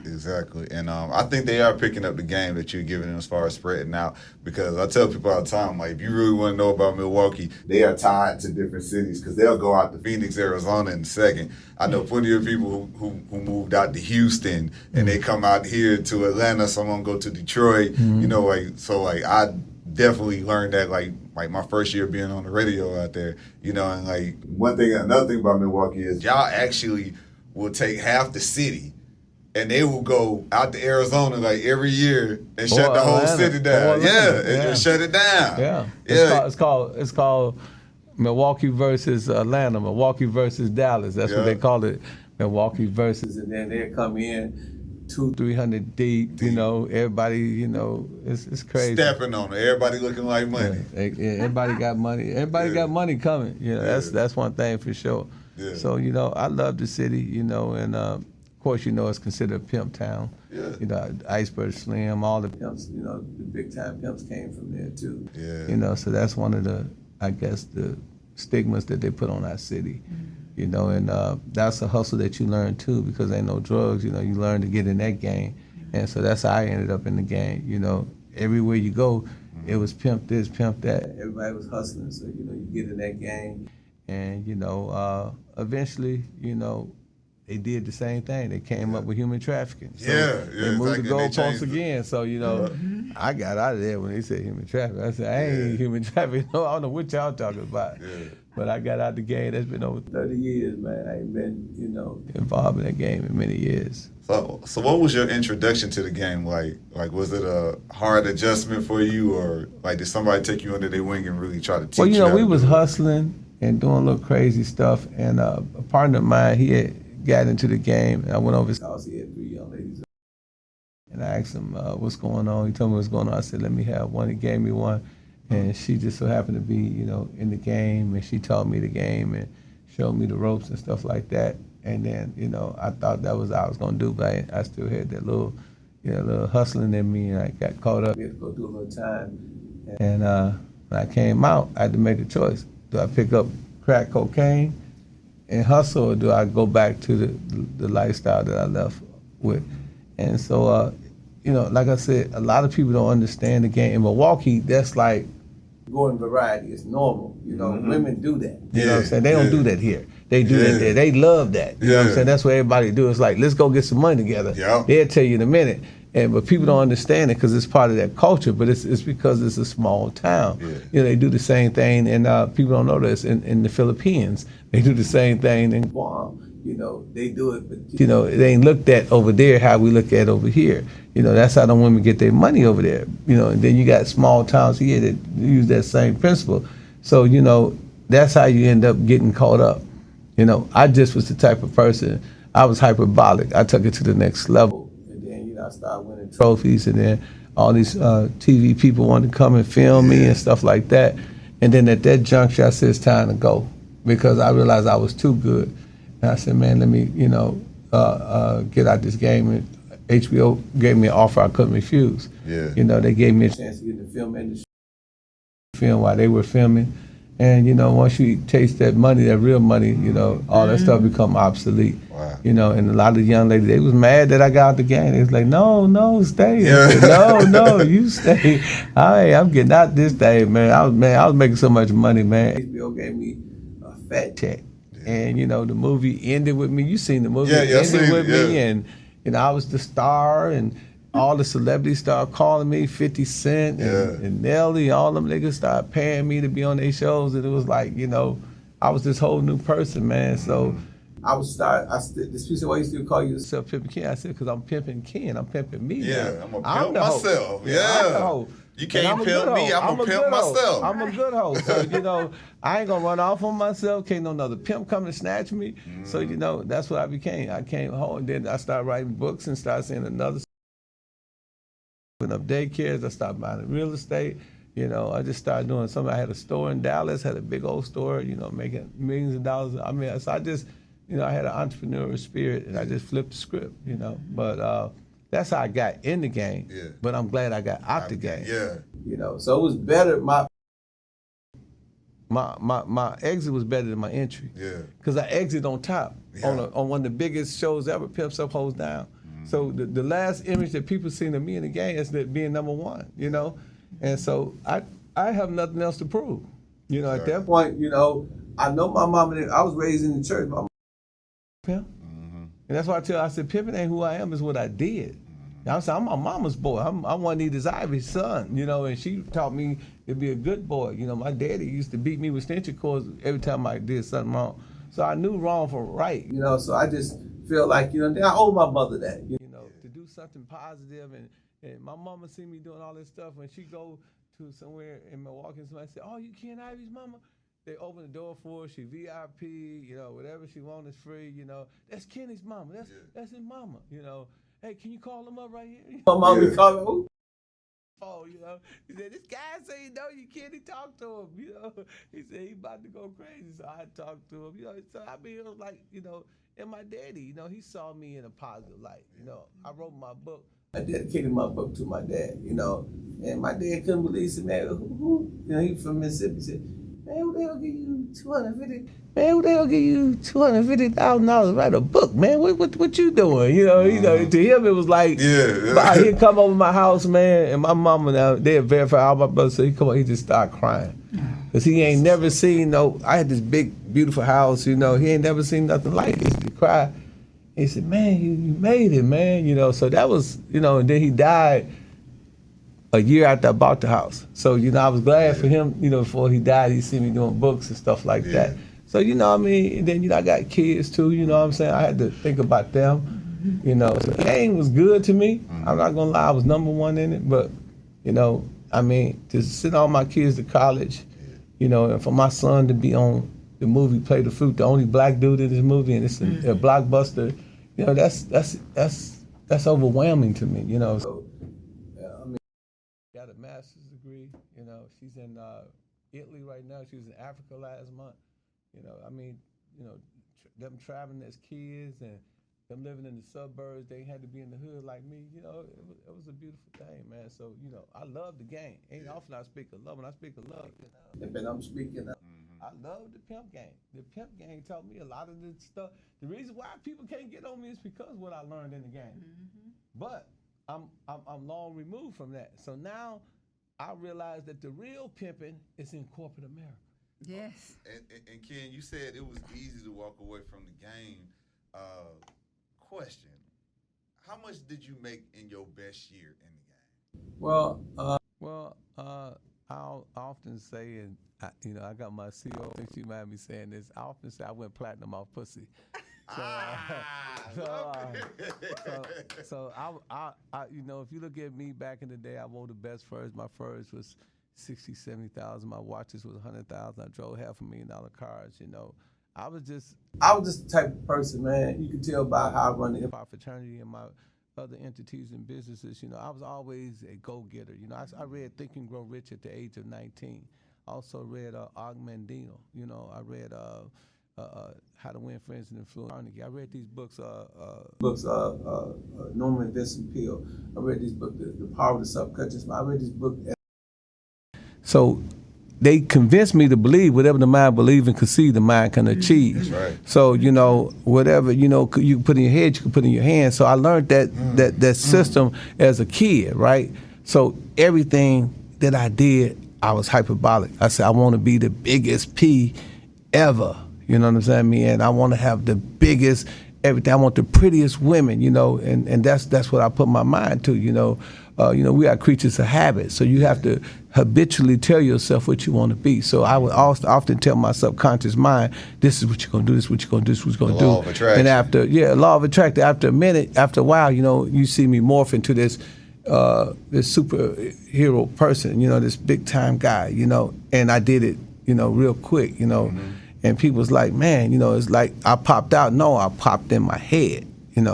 Speaker 2: exactly. And I think they are picking up the game that you're giving them as far as spreading out, because I tell people all the time, like, if you really want to know about Milwaukee, they are tied to different cities, because they'll go out to Phoenix, Arizona in a second. I know plenty of people who moved out to Houston, and they come out here to Atlanta, someone go to Detroit, I definitely learned that, like my first year being on the radio out there, and like another thing about Milwaukee is y'all actually will take half the city and they will go out to Arizona like every year and shut the whole city down. And shut it down.
Speaker 3: Yeah. It's called Milwaukee versus Atlanta, Milwaukee versus Dallas. That's what they call it. Milwaukee versus, and then they come in 200-300 deep, everybody, it's crazy.
Speaker 2: Stepping on it, everybody looking like money.
Speaker 3: Everybody got money. Everybody got money coming. That's one thing for sure. Yeah. So, I love the city, and of course, it's considered a pimp town. Yeah. Iceberg Slim, all the pimps, the big time pimps came from there too. Yeah. So that's one of the, I guess, the stigmas that they put on our city. And that's a hustle that you learn too, because ain't no drugs, you learn to get in that game. And so that's how I ended up in the game, everywhere you go, it was pimp this, pimp that. Everybody was hustling, so, you get in that game. And, eventually, they did the same thing. They came up with human trafficking. So they moved the goalposts again. So, I got out of there when they said human trafficking. I said, I ain't human trafficking. I don't know what y'all talking about. Yeah. But I got out the game. That's been over 30 years, man. I ain't been, involved in that game in many years.
Speaker 2: So what was your introduction to the game like? Like, was it a hard adjustment for you, or like did somebody take you under their wing and really try to teach you?
Speaker 3: Well, we was hustling and doing a little crazy stuff. And a partner of mine, he had got into the game. And I went over his house. He had 3 young ladies. And I asked him, what's going on? He told me what's going on. I said, let me have one. He gave me one. And she just so happened to be, in the game, and she taught me the game and showed me the ropes and stuff like that. And then, I thought that was what I was gonna do, but I still had that little, little hustling in me, and I got caught up. We had to go do a little time. And when I came out, I had to make a choice. Do I pick up crack cocaine and hustle, or do I go back to the lifestyle that I left with? And so, like I said, a lot of people don't understand the game. In Milwaukee, that's like going variety. It's normal. Women do that. You know what I'm saying? They don't do that here. They do that there. They love that. You know what I'm saying? That's what everybody do. It's like, let's go get some money together. They'll tell you in a minute. But people don't understand it because it's part of that culture, but it's because it's a small town. They do the same thing, and people don't know this in the Philippines. They do the same thing in Guam. They do it, but it ain't looked at over there how we look at over here. That's how the women get their money over there. And then you got small towns here that use that same principle. So, that's how you end up getting caught up. I just was the type of person, I was hyperbolic. I took it to the next level. I started winning trophies, and then all these TV people wanted to come and film me and stuff like that. And then at that juncture, I said it's time to go because I realized I was too good. And I said, man, let me, get out this game. And HBO gave me an offer I couldn't refuse.
Speaker 2: Yeah.
Speaker 3: They gave me a chance to get in the film industry, film while they were filming. And, once you taste that money, that real money, all that stuff become obsolete.
Speaker 2: Wow.
Speaker 3: And a lot of young ladies, they was mad that I got out the game. They was like, no, stay.
Speaker 2: Yeah.
Speaker 3: Said, no, you stay. I'm getting out this day, man. I was making so much money, man. HBO gave me a fat check. Yeah. And, the movie ended with me. You seen the movie. It ended with me. And, I was the star, and all the celebrities started calling me, 50 Cent and Nelly, all them niggas started paying me to be on their shows. And it was like, I was this whole new person, man. So this piece of why you still call yourself Pimpin Ken. I said, because I'm Pimpin Ken. I'm pimping me.
Speaker 2: Yeah, I'm a pimp myself. Yeah.
Speaker 3: I'm the hoe.
Speaker 2: You can't pimp me, I'm a pimp myself.
Speaker 3: I'm a good hoe. So, I ain't going to run off on myself. Can't no another pimp come and snatch me. So, that's what I became. I came home, and then I started writing books and started saying another opened up daycares. I started buying real estate. I just started doing something. I had a store in Dallas, had a big old store, making millions of dollars. I mean, so I just, I had an entrepreneurial spirit, and I just flipped the script, But that's how I got in the game. Yeah. But I'm glad I got out the game.
Speaker 2: Yeah.
Speaker 3: So it was better. My exit was better than my entry.
Speaker 2: Yeah.
Speaker 3: Because I exit on top on one of the biggest shows ever, Pimps Up, Hoes Down. So the last image that people seen of me in the game is that being number one, And so I have nothing else to prove. At that point, I know my mama, I was raised in the church. My mama, Pimp. And that's why I said, pimping ain't who I am, is what I did. I said, I'm my mama's boy. I'm one of Edith Ivy's son, and she taught me to be a good boy. My daddy used to beat me with extension cords every time I did something wrong. So I knew wrong from right, So I just feel like, then I owe my mother that, to do something positive. And my mama see me doing all this stuff. When she go to somewhere in Milwaukee, and somebody say, oh, you Ken Ivy's mama? They open the door for her. She VIP, whatever she wants is free, That's Kenny's mama. That's his mama, Hey, can you call him up right here? My mama be calling who? Oh, he said, this guy say you know you can't talk to him, He said he about to go crazy, so I talked to him, So I mean, it was like, and my daddy, he saw me in a positive light, I wrote my book. I dedicated my book to my dad, and my dad couldn't believe it. Man, who? He from Mississippi. He said, man, who the hell give you $250? Man, who the hell give you $250,000 to write a book, man? What you doing? To him it was like, he'd come over my house, man, and my mama now they'd verify all my brothers. So he come on, he just started crying. Cause he ain't never seen I had this big, beautiful house, he ain't never seen nothing like it. He cried. He said, man, you made it, man, So that was, and then he died a year after I bought the house. So, I was glad for him, before he died, he see me doing books and stuff like that. So, and then, I got kids too, what I'm saying? I had to think about them, So the game was good to me. I'm not gonna lie, I was number one in it, but, to send all my kids to college, and for my son to be on the movie Play the Flute, the only black dude in this movie, and it's a blockbuster, that's overwhelming to me, So, got a master's degree, she's in Italy right now. She was in Africa last month. Them traveling as kids and them living in the suburbs, they had to be in the hood like me. It was a beautiful thing, man. So, I love the game. Ain't often I speak of love. When I speak of love, and I'm speaking of, I love the pimp game. The pimp game taught me a lot of this stuff. The reason why people can't get on me is because of what I learned in the game. But I'm long removed from that. So now I realize that the real pimping is in corporate America.
Speaker 4: Yes.
Speaker 2: And Ken, you said it was easy to walk away from the game. Question: how much did you make in your best year in the game?
Speaker 3: Well, I'll often say, and I got my CEO. I think she might be saying this. I often say I went platinum off pussy. So I if you look at me back in the day, I wore the best furs. My furs was 60, 70,000. My watches was 100,000. I drove $500,000 cars. I was just the type of person, man. You can tell by how I run the Hip Hop Fraternity and my other entities and businesses, I was always a go-getter. I read Think and Grow Rich at the age of 19. Also read Og Mandino. I read How to Win Friends and Influence Carnegie. I read these books, Norman Vincent Peale. I read these books, The Power of the Subconscious Mind. I read these books. So they convinced me to believe whatever the mind believes and conceive, the mind can achieve.
Speaker 2: That's right.
Speaker 3: So, whatever, you can put in your head, you can put in your hands. So I learned that system as a kid, right? So everything that I did, I was hyperbolic. I said, I want to be the biggest P ever. You know what I'm saying? And I want to have the biggest everything. I want the prettiest women, and that's what I put my mind to, we are creatures of habit. So you have to habitually tell yourself what you want to be. So I would often tell my subconscious mind, this is what you're going to do, this is what you're going to do, this is what you're going to do.
Speaker 2: Law of attraction.
Speaker 3: And law of attraction. After a minute, after a while, you see me morph into this superhero person, this big time guy, and I did it, real quick, And people was like, man, it's like I popped out. No, I popped in my head,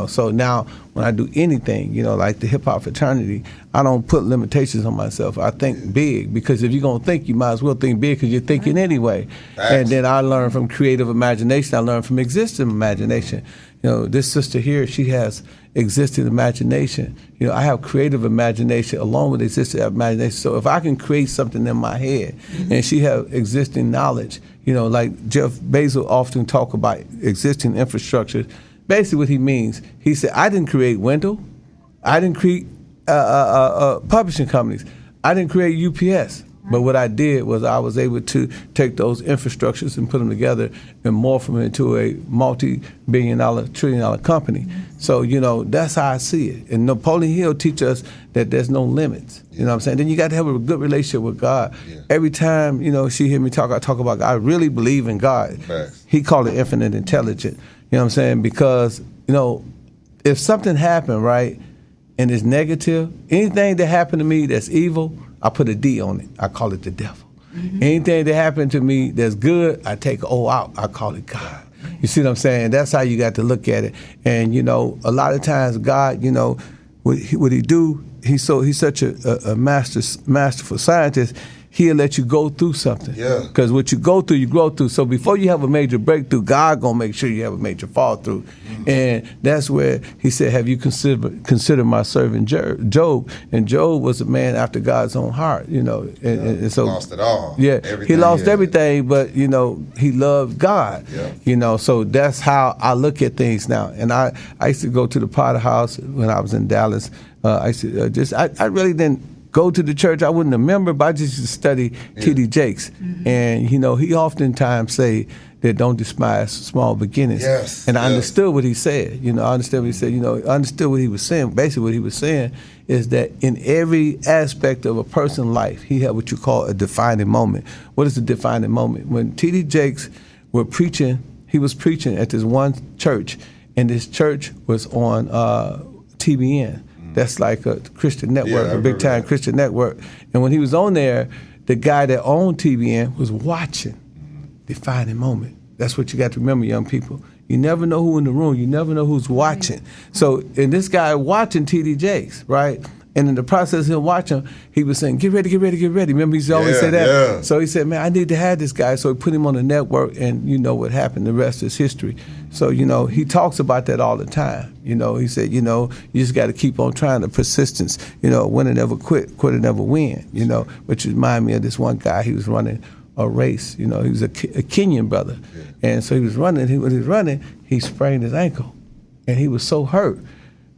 Speaker 3: So now when I do anything, like the Hip Hop Fraternity, I don't put limitations on myself. I think big, because if you're going to think, you might as well think big, because you're thinking anyway.
Speaker 2: Thanks.
Speaker 3: And then I learn from creative imagination. I learn from existing imagination. This sister here, she has existing imagination. I have creative imagination along with existing imagination. So if I can create something in my head, and she have existing knowledge, like Jeff Bezos often talk about existing infrastructure. Basically what he means, he said, I didn't create Wendell. I didn't create publishing companies. I didn't create UPS. But what I did was I was able to take those infrastructures and put them together and morph them into a multi-billion-dollar, trillion-dollar company. So, that's how I see it. And Napoleon Hill teaches us that there's no limits. You know what I'm saying? Then you got to have a good relationship with God. Yeah. Every time, she hear me talk, I talk about God. I really believe in God.
Speaker 2: Facts.
Speaker 3: He called it infinite intelligence. You know what I'm saying? Because, if something happened, right, and it's negative, anything that happened to me that's evil, I put a D on it. I call it the devil. Mm-hmm. Anything that happened to me that's good, I take O out. I call it God. You see what I'm saying? That's how you got to look at it. And, a lot of times God, what he do, he's such a masterful scientist, he'll let you go through something.
Speaker 2: Yeah.
Speaker 3: Because what you go through, you grow through. So before you have a major breakthrough, God gonna make sure you have a major fall through. Mm-hmm. And that's where he said, have you considered my servant Job? And Job was a man after God's own heart, And so
Speaker 2: lost it all.
Speaker 3: Yeah,
Speaker 2: everything
Speaker 3: he lost everything, but he loved God.
Speaker 2: Yeah.
Speaker 3: So that's how I look at things now. And I used to go to the Potter House when I was in Dallas. I used to I really didn't go to the church. I wouldn't remember, but I just used to study T.D. Jakes. Mm-hmm. And, he oftentimes say that don't despise small beginnings.
Speaker 2: Yes.
Speaker 3: And I understood what he said. I understood what he said. I understood what he was saying. Basically what he was saying is that in every aspect of a person's life, he had what you call a defining moment. What is a defining moment? When T.D. Jakes were preaching, he was preaching at this one church, and this church was on TBN. That's like a Christian network, a big-time Christian network. And when he was on there, the guy that owned TBN was watching. Defining moment. That's what you got to remember, young people. You never know who's in the room. You never know who's watching. So, and this guy watching T.D. Jakes, right? And in the process of him watching, he was saying, get ready, get ready, get ready. Remember, he used to always say that?
Speaker 2: Yeah.
Speaker 3: So he said, man, I need to have this guy. So he put him on the network, and you know what happened. The rest is history. So, he talks about that all the time. He said, you just got to keep on trying, the persistence. Winner never quit, quitter never win, which reminded me of this one guy. He was running a race. He was a Kenyan brother. Yeah. And so he was running. When he was running, he sprained his ankle, and he was so hurt.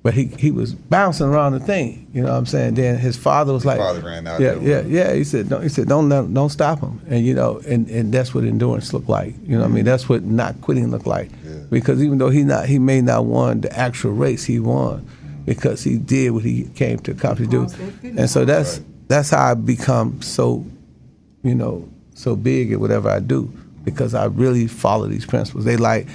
Speaker 3: But he was bouncing around the thing, you know what I'm saying? Then his father was like,
Speaker 2: father ran out
Speaker 3: yeah. He said, don't stop him, and and that's what endurance looked like. You know what I mean? That's what not quitting looked like. Yeah. Because even though he may not won the actual race, he won because he did what he came to accomplish to do. And so that's how I become so, so big at whatever I do, because I really follow these principles. They like.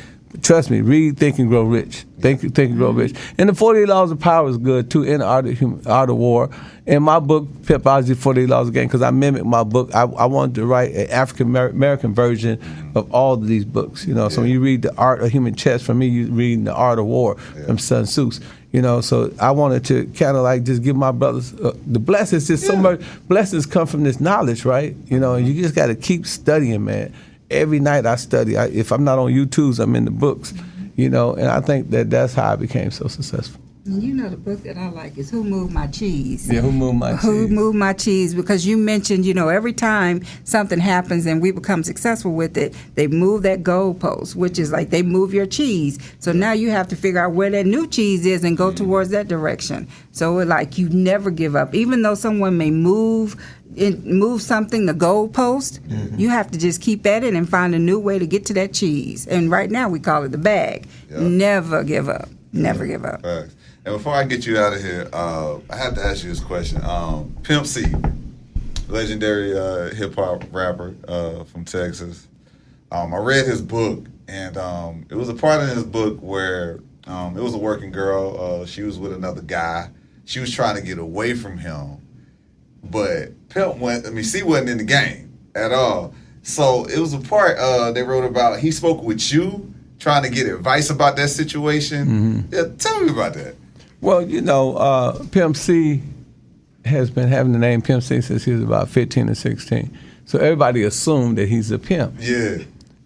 Speaker 3: Trust me, read Think and Grow Rich. Think and Grow Rich. And the 48 Laws of Power is good, too, in the Art of War. In my book, Pimp, I did 48 Laws again, because I mimicked my book. I wanted to write an African-American version of all of these books. So when you read The Art of Human Chess, from me, you're reading The Art of War from Sun Tzu. You know, so I wanted to kind of like just give my brothers the blessings. Just so much blessings come from this knowledge, right? You know, and you just got to keep studying, man. Every night I study. If I'm not on YouTube's, I'm in the books. You know, and I think that that's how I became so successful.
Speaker 4: You know, the book that I like is Who Moved My Cheese?
Speaker 3: Yeah, Who Moved My Cheese?
Speaker 4: Who Moved My Cheese? Because you mentioned, you know, every time something happens and we become successful with it, they move that goalpost, which is like they move your cheese. So now you have to figure out where that new cheese is and go towards that direction. So like you never give up. Even though someone may move something, the goalpost, you have to just keep at it and find a new way to get to that cheese. And right now we call it the bag. Yep. Never give up. Never give up.
Speaker 2: Facts. And before I get you out of here, I have to ask you this question. Pimp C, legendary hip hop rapper from Texas. I read his book, and it was a part in his book where it was a working girl. She was with another guy. She was trying to get away from him, but C wasn't in the game at all. So it was a part they wrote about. He spoke with you, trying to get advice about that situation. Yeah, tell me about that.
Speaker 3: Well, you know, Pimp C has been having the name Pimp C since he was about 15 or 16. So everybody assumed that he's a pimp.
Speaker 2: Yeah.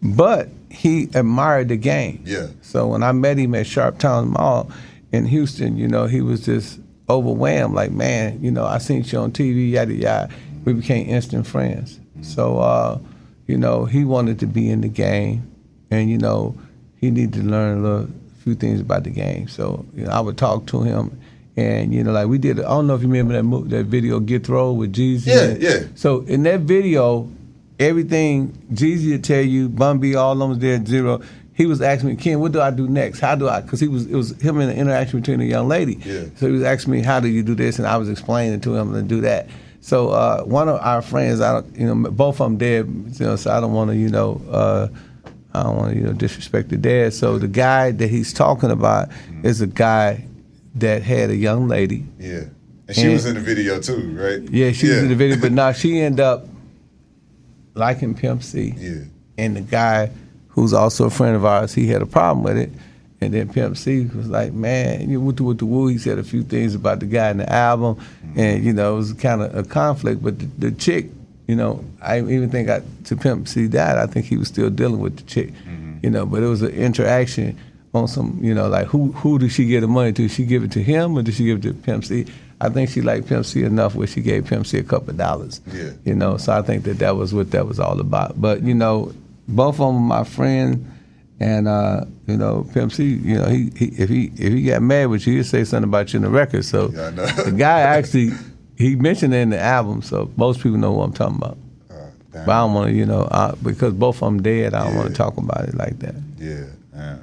Speaker 3: But he admired the game.
Speaker 2: Yeah.
Speaker 3: So when I met him at Sharptown Mall in Houston, you know, he was just overwhelmed. Like, man, you know, I seen you on TV, yada, yada. We became instant friends. So, you know, he wanted to be in the game. And, you know, he needed to learn a few things about the game. So, you know, I would talk to him, and, you know, like we did, I don't know if you remember that video, Get Throw with Jeezy.
Speaker 2: Yeah.
Speaker 3: So in that video, everything Jeezy would tell you, Bun B, all of them was there at zero. He was asking me, Ken, what do I do next? How do I, because it was him in the interaction between a young lady.
Speaker 2: Yeah.
Speaker 3: So he was asking me, how do you do this? And I was explaining to him to do that. So one of our friends, both of them dead, you know, so I don't want to, I don't want to, disrespect the dad. So the guy that he's talking about is a guy that had a young lady.
Speaker 2: Yeah. And she was in the video too, right?
Speaker 3: Yeah, she was in the video, but now she ended up liking Pimp C.
Speaker 2: Yeah.
Speaker 3: And the guy who's also a friend of ours, he had a problem with it. And then Pimp C was like, man, with the woo. He said a few things about the guy in the album. And, it was kind of a conflict. But the chick, I even think to Pimp C died, I think he was still dealing with the chick, but it was an interaction on some, like who did she give the money to? Did she give it to him or did she give it to Pimp C? I think she liked Pimp C enough where she gave Pimp C a couple of dollars. Yeah. So I think that was what that was all about. But, both of them are my friends, and, Pimp C, if he got mad with you, he'd say something about you in the record. So the guy actually, he mentioned it in the album, so most people know what I'm talking about. But I don't want to, because both of them dead, I don't want to talk about it like that.
Speaker 2: Yeah,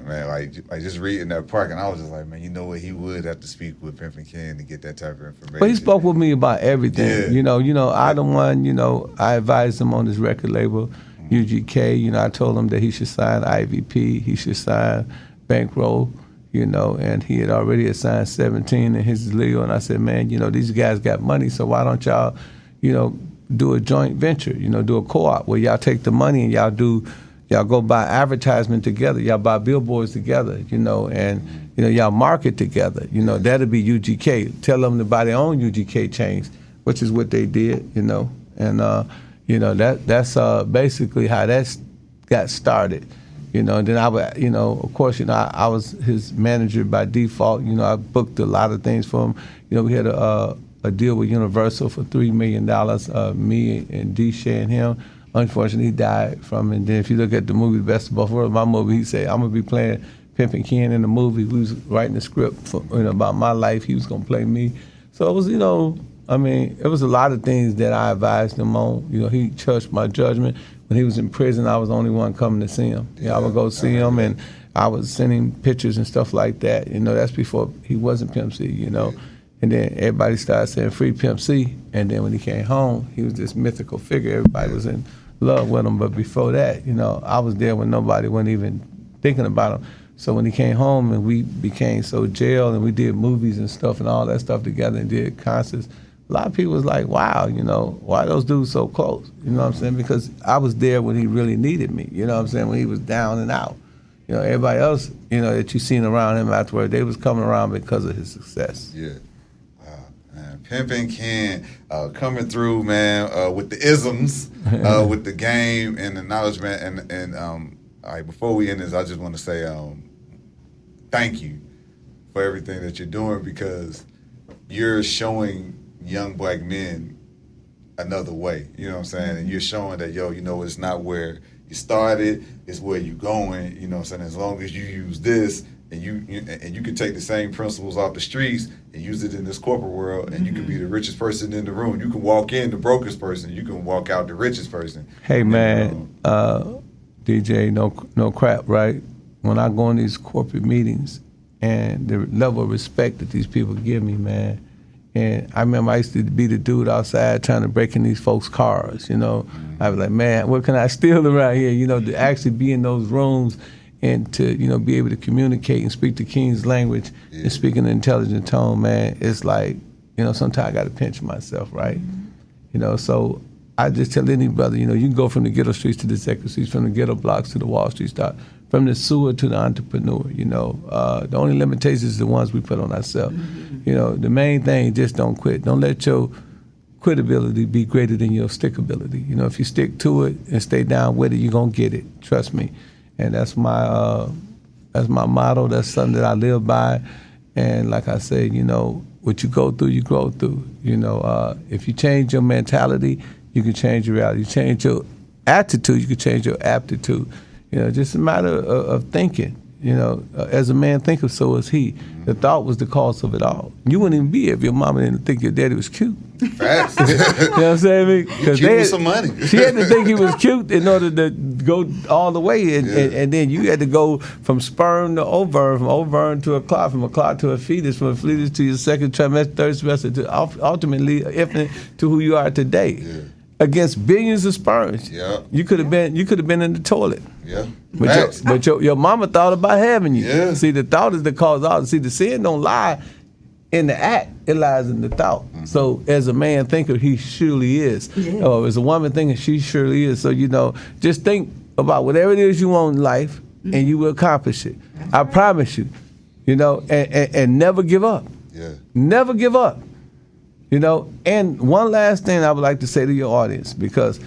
Speaker 2: man, like just reading that part, and I was just like, man, he would have to speak with Pimpin Ken to get that type of information.
Speaker 3: But he spoke with me about everything. Yeah. I the one, I advised him on this record label, UGK. I told him that he should sign IVP, he should sign Bankroll. And he had already assigned 17 in his deal. And I said, man, these guys got money, so why don't y'all, do a joint venture, do a co-op where y'all take the money and y'all go buy advertisement together, y'all buy billboards together, and, y'all market together. That'll be UGK. Tell them to buy their own UGK chains, which is what they did, and, that's basically how that got started. And then I would, of course, I was his manager by default. I booked a lot of things for him. We had a deal with Universal for $3 million, me and D-Shay and him. Unfortunately, he died from it. And then if you look at the movie The Best of Both Worlds, my movie, he said, I'm going to be playing Pimpin Ken in the movie. We was writing the script for, about my life. He was going to play me. So it was, it was a lot of things that I advised him on. He trusted my judgment. When he was in prison, I was the only one coming to see him. I would go see him, and I was sending pictures and stuff like that. That's before he wasn't Pimp C, And then everybody started saying, free Pimp C. And then when he came home, he was this mythical figure. Everybody was in love with him. But before that, I was there when nobody wasn't even thinking about him. So when he came home and we became so jailed and we did movies and stuff and all that stuff together and did concerts, a lot of people was like, wow, why those dudes so close? You know what I'm saying? Because I was there when he really needed me, when he was down and out. You know, everybody else, you know, that you seen around him afterward, they was coming around because of his success.
Speaker 2: Yeah. Man. Pimpin Ken coming through, man, with the isms, with the game and the knowledge, man. And all right, before we end this, I just want to say thank you for everything that you're doing, because you're showing young black men another way. You know what I'm saying? And you're showing that, yo, you know, it's not where you started, it's where you're going. You know what I'm saying? As long as you use this, and you can take the same principles off the streets and use it in this corporate world, and you can be the richest person in the room. You can walk in the brokest person. You can walk out the richest person.
Speaker 3: Hey, man, DJ, no crap, right? When I go in these corporate meetings and the level of respect that these people give me, man, and I remember I used to be the dude outside trying to break in these folks' cars, you know. I was like, man, what can I steal around here? You know, to actually be in those rooms and to, you know, be able to communicate and speak the King's language and speak in an intelligent tone, man, it's like, you know, sometimes I got to pinch myself, right? You know, so I just tell any brother, you know, you can go from the ghetto streets to the executive streets, from the ghetto blocks to the Wall Street stock, from the sewer to the entrepreneur, you know. The only limitations is the ones we put on ourselves. You know, the main thing, just don't quit. Don't let your quitability be greater than your stickability. You know, if you stick to it and stay down with it, you're going to get it. Trust me. And that's my motto. That's something that I live by. And like I said, you know, what you go through, you grow through. You know, if you change your mentality, you can change your reality. You change your attitude, you can change your aptitude. You know, just a matter of thinking. You know, as a man thinketh, so is he. The thought was the cause of it all. You wouldn't even be here if your mama didn't think your daddy was cute.
Speaker 2: Facts.
Speaker 3: You know what I'm saying? Because
Speaker 2: cute with some money.
Speaker 3: She had to think he was cute in order to go all the way, and then you had to go from sperm to ovum, from ovum to a clot, from a clot to a fetus, from a fetus to your second trimester, third semester, to ultimately infant to who you are today. Yeah. Against billions of sperms. Yeah. You could have been in the toilet.
Speaker 2: Yeah.
Speaker 3: But your mama thought about having you.
Speaker 2: Yeah.
Speaker 3: See, the thought is the cause of all. See, the sin don't lie in the act, it lies in the thought. Mm-hmm. So as a man thinker, he surely is. Yeah. Or as a woman thinker, she surely is. So, you know, just think about whatever it is you want in life, and you will accomplish it. I promise you. You know, and never give up.
Speaker 2: Yeah.
Speaker 3: Never give up. You know, and one last thing I would like to say to your audience, because,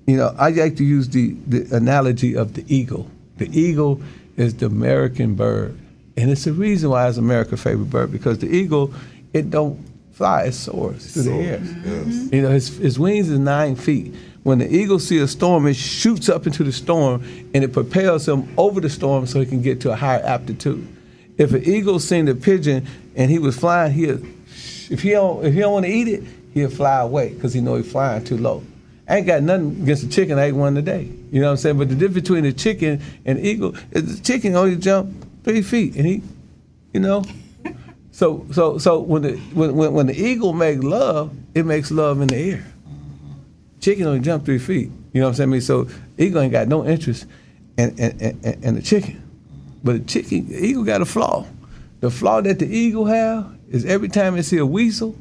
Speaker 3: you know, I like to use the analogy of the eagle. The eagle is the American bird. And it's the reason why it's America's favorite bird, because the eagle, it don't fly, it soars through the air. Yes. You know, his wings is 9 feet. When the eagle sees a storm, it shoots up into the storm, and it propels him over the storm so he can get to a higher altitude. If an eagle seen a pigeon and he was flying, if he don't want to eat it, he'll fly away because he know he's flying too low. I ain't got nothing against the chicken. I ate one today. You know what I'm saying? But the difference between the chicken and the eagle is the chicken only jump 3 feet, and he, you know. So when the eagle makes love, it makes love in the air. Chicken only jump 3 feet. You know what I'm saying? So eagle ain't got no interest in the chicken. But the eagle got a flaw. The flaw that the eagle have is every time it see a weasel,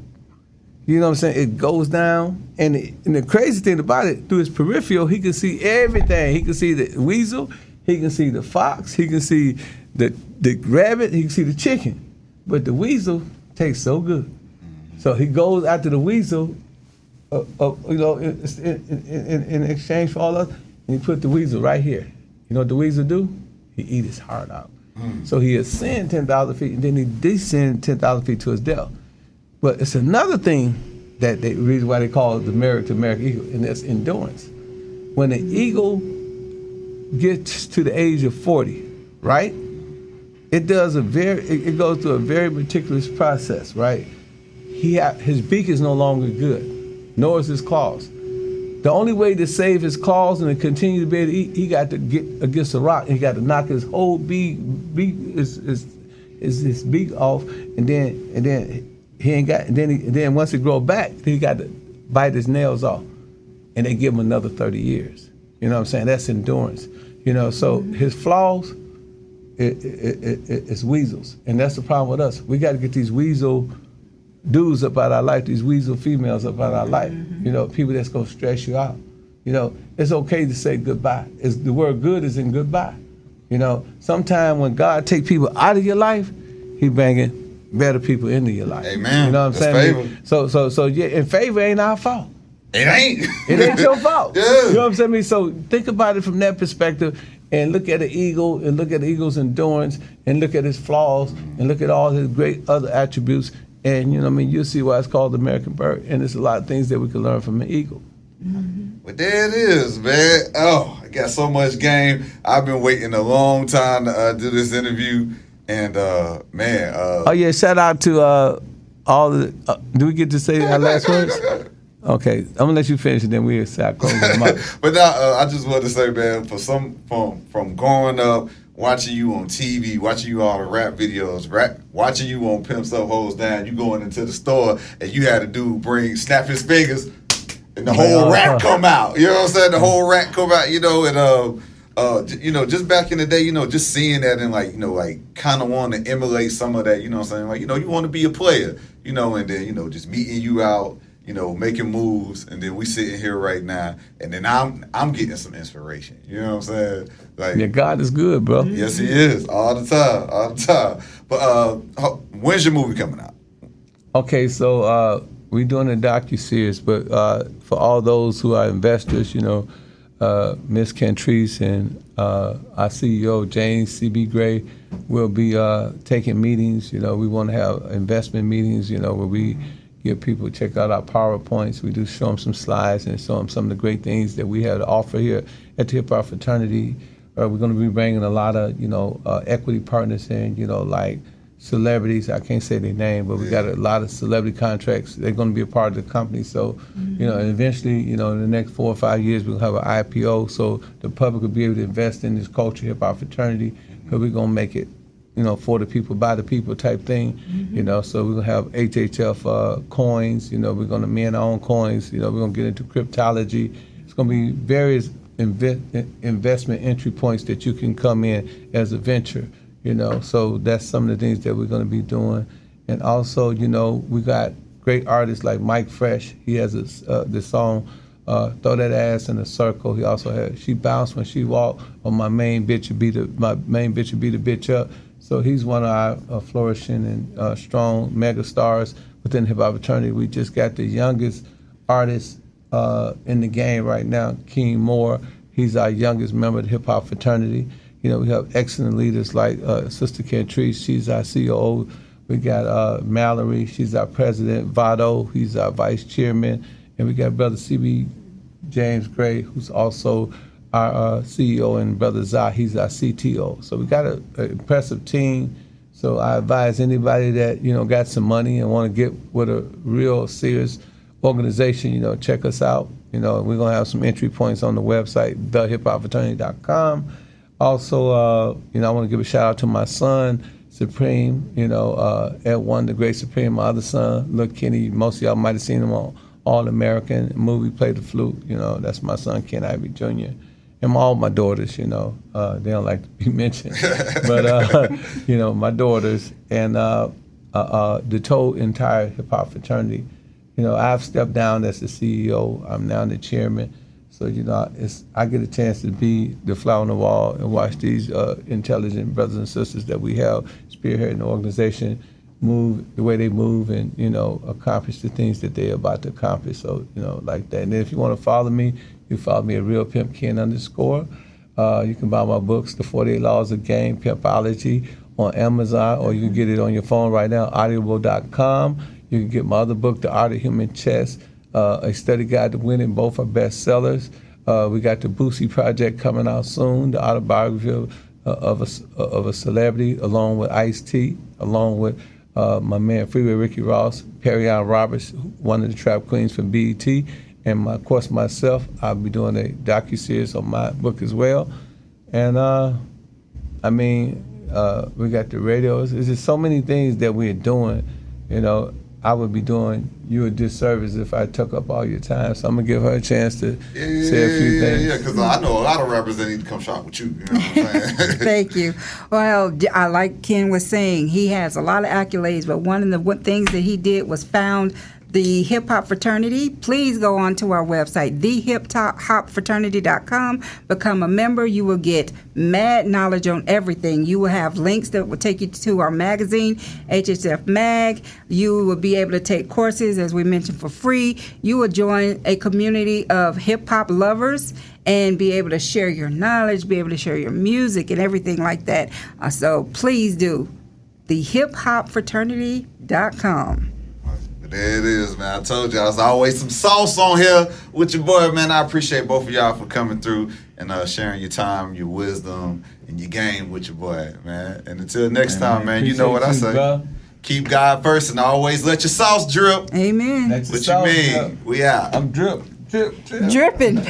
Speaker 3: you know what I'm saying, it goes down. And the crazy thing about it, through his peripheral, he can see everything. He can see the weasel, he can see the fox, he can see the rabbit, he can see the chicken. But the weasel tastes so good. So he goes after the weasel, you know, in exchange for all of us, and he put the weasel right here. You know what the weasel do? He eat his heart out. So he ascend 10,000 feet, and then he descend 10,000 feet to his death. But it's another thing that the reason why they call it the American eagle, and that's endurance. When the eagle gets to the age of 40, right? It goes through a very meticulous process, right? His beak is no longer good, nor is his claws. The only way to save his claws and to continue to be able to eat, he got to get against a rock, and he got to knock his whole beak his beak off, and then he ain't got. And then once it grow back, he got to bite his nails off, and they give him another 30 years. You know what I'm saying? That's endurance. You know, so his flaws, it's weasels, and that's the problem with us. We got to get these weasel dudes up out our life, these weasel females up out our life. You know, people that's gonna stress you out. You know, it's okay to say goodbye. The word good is in goodbye. You know, sometimes when God take people out of your life, He bringing better people into your life.
Speaker 2: Amen.
Speaker 3: You know what I'm saying?
Speaker 2: Favor.
Speaker 3: So yeah, and favor ain't our fault.
Speaker 2: It ain't.
Speaker 3: It ain't your fault.
Speaker 2: Yeah.
Speaker 3: You know what I'm saying? So think about it from that perspective and look at the eagle and look at the eagle's endurance and look at his flaws and look at all his great other attributes. And, you know what I mean, you'll see why it's called the American bird. And there's a lot of things that we can learn from an eagle.
Speaker 2: But there it is, man. Oh, I got so much game. I've been waiting a long time to do this interview. And, man.
Speaker 3: Oh, yeah, shout out to all the, do we get to say our last words? Okay, I'm gonna let you finish and then we'll start closing them out.
Speaker 2: But now, I just want to say, man, from growing up, watching you on TV, watching you all the rap videos, watching you on Pimp Stuff Holds Down, you going into the store and you had a dude snap his fingers and the whole rack come out. You know what I'm saying? The whole rack come out, you know, and you know, just back in the day, you know, just seeing that and like, you know, like kind of wanting to emulate some of that, you know what I'm saying? Like, you know, you want to be a player, you know, and then, you know, just meeting you out, you know, making moves, and then we sitting here right now, and then I'm getting some inspiration. You know what I'm saying? Like,
Speaker 3: yeah, God is good, bro.
Speaker 2: Yes, He is, all the time. But when's your movie coming out?
Speaker 3: Okay, so we're doing a docu-series, but for all those who are investors, you know, Ms. Cantrice and our CEO, James C.B. Gray, will be taking meetings. You know, we want to have investment meetings, you know, where we give people check out our PowerPoints. We do show them some slides and show them some of the great things that we have to offer here at the Hip Hop Fraternity. We're going to be bringing a lot of, you know, equity partners in, you know, like celebrities. I can't say their name, but we got a lot of celebrity contracts. They're going to be a part of the company. So, you know, and eventually, you know, in the next 4 or 5 years, we'll have an IPO so the public will be able to invest in this culture, Hip Hop Fraternity, because we're going to make it, you know, for the people, by the people type thing, you know. So we're going to have HHF coins, you know, we're going to mint our own coins, you know, we're going to get into cryptology. It's going to be various investment entry points that you can come in as a venture, you know. So that's some of the things that we're going to be doing. And also, you know, we got great artists like Mike Fresh. He has this song, Throw That Ass in a Circle. He also had She Bounced When She Walked, or My Main Bitch Would Be the Bitch Up. So he's one of our flourishing and strong mega stars within the Hip Hop Fraternity. We just got the youngest artist in the game right now, King Moore. He's our youngest member of the Hip Hop Fraternity. You know, we have excellent leaders like Sister Cantrice. She's our COO. We got Mallory. She's our president. Vado. He's our vice chairman. And we got Brother C.B. James Gray, who's also our CEO, and Brother Zah, he's our CTO. So we got an impressive team. So I advise anybody that, you know, got some money and want to get with a real serious organization, you know, check us out. You know, we're going to have some entry points on the website, thehiphopfraternity.com. Also, you know, I want to give a shout out to my son, Supreme, you know, Ed One, the great Supreme, my other son, Lil Kenny. Most of y'all might have seen him on All-American movie, played the flute. You know, that's my son, Ken Ivey Jr., and all my daughters, you know, they don't like to be mentioned, but, you know, my daughters and the entire Hip Hop Fraternity. You know, I've stepped down as the CEO. I'm now the chairman. So, you know, I get a chance to be the fly on the wall and watch these intelligent brothers and sisters that we have spearheading the organization move the way they move and, you know, accomplish the things that they're about to accomplish. So, you know, like that. And then if you want to follow me, you follow me at RealPimpKen _. You can buy my books, The 48 Laws of Game, Pimpology, on Amazon, or you can get it on your phone right now, audible.com. You can get my other book, The Art of Human Chess, A Study Guide to Winning. Both are bestsellers. We got the Boosie Project coming out soon, the autobiography of a celebrity, along with Ice-T, along with my man Freeway Ricky Ross, Perry Ann Roberts, one of the trap queens from BET, and of course myself. I'll be doing a docuseries on my book as well. And I mean, we got the radios. There's just so many things that we're doing. You know, I would be doing you a disservice if I took up all your time. So I'm gonna give her a chance to say a few things.
Speaker 2: Yeah, because I know a lot of rappers that need to come shop with you. You know what I'm saying?
Speaker 4: Thank you. Well, I like Ken was saying, he has a lot of accolades, but one of the things that he did was found the Hip Hop Fraternity, please go on to our website, thehiphopfraternity.com. Become a member. You will get mad knowledge on everything. You will have links that will take you to our magazine, HHF Mag. You will be able to take courses, as we mentioned, for free. You will join a community of hip-hop lovers and be able to share your knowledge, be able to share your music and everything like that. So please do. Thehiphopfraternity.com.
Speaker 2: There it is, man. I told you, there's always some sauce on here with your boy, man. I appreciate both of y'all for coming through and sharing your time, your wisdom, and your game with your boy, man. And until next time, man, you know what I say. Bro. Keep God first and always let your sauce drip.
Speaker 4: Amen.
Speaker 2: What you mean? We out.
Speaker 3: I'm dripping.
Speaker 4: Dripping.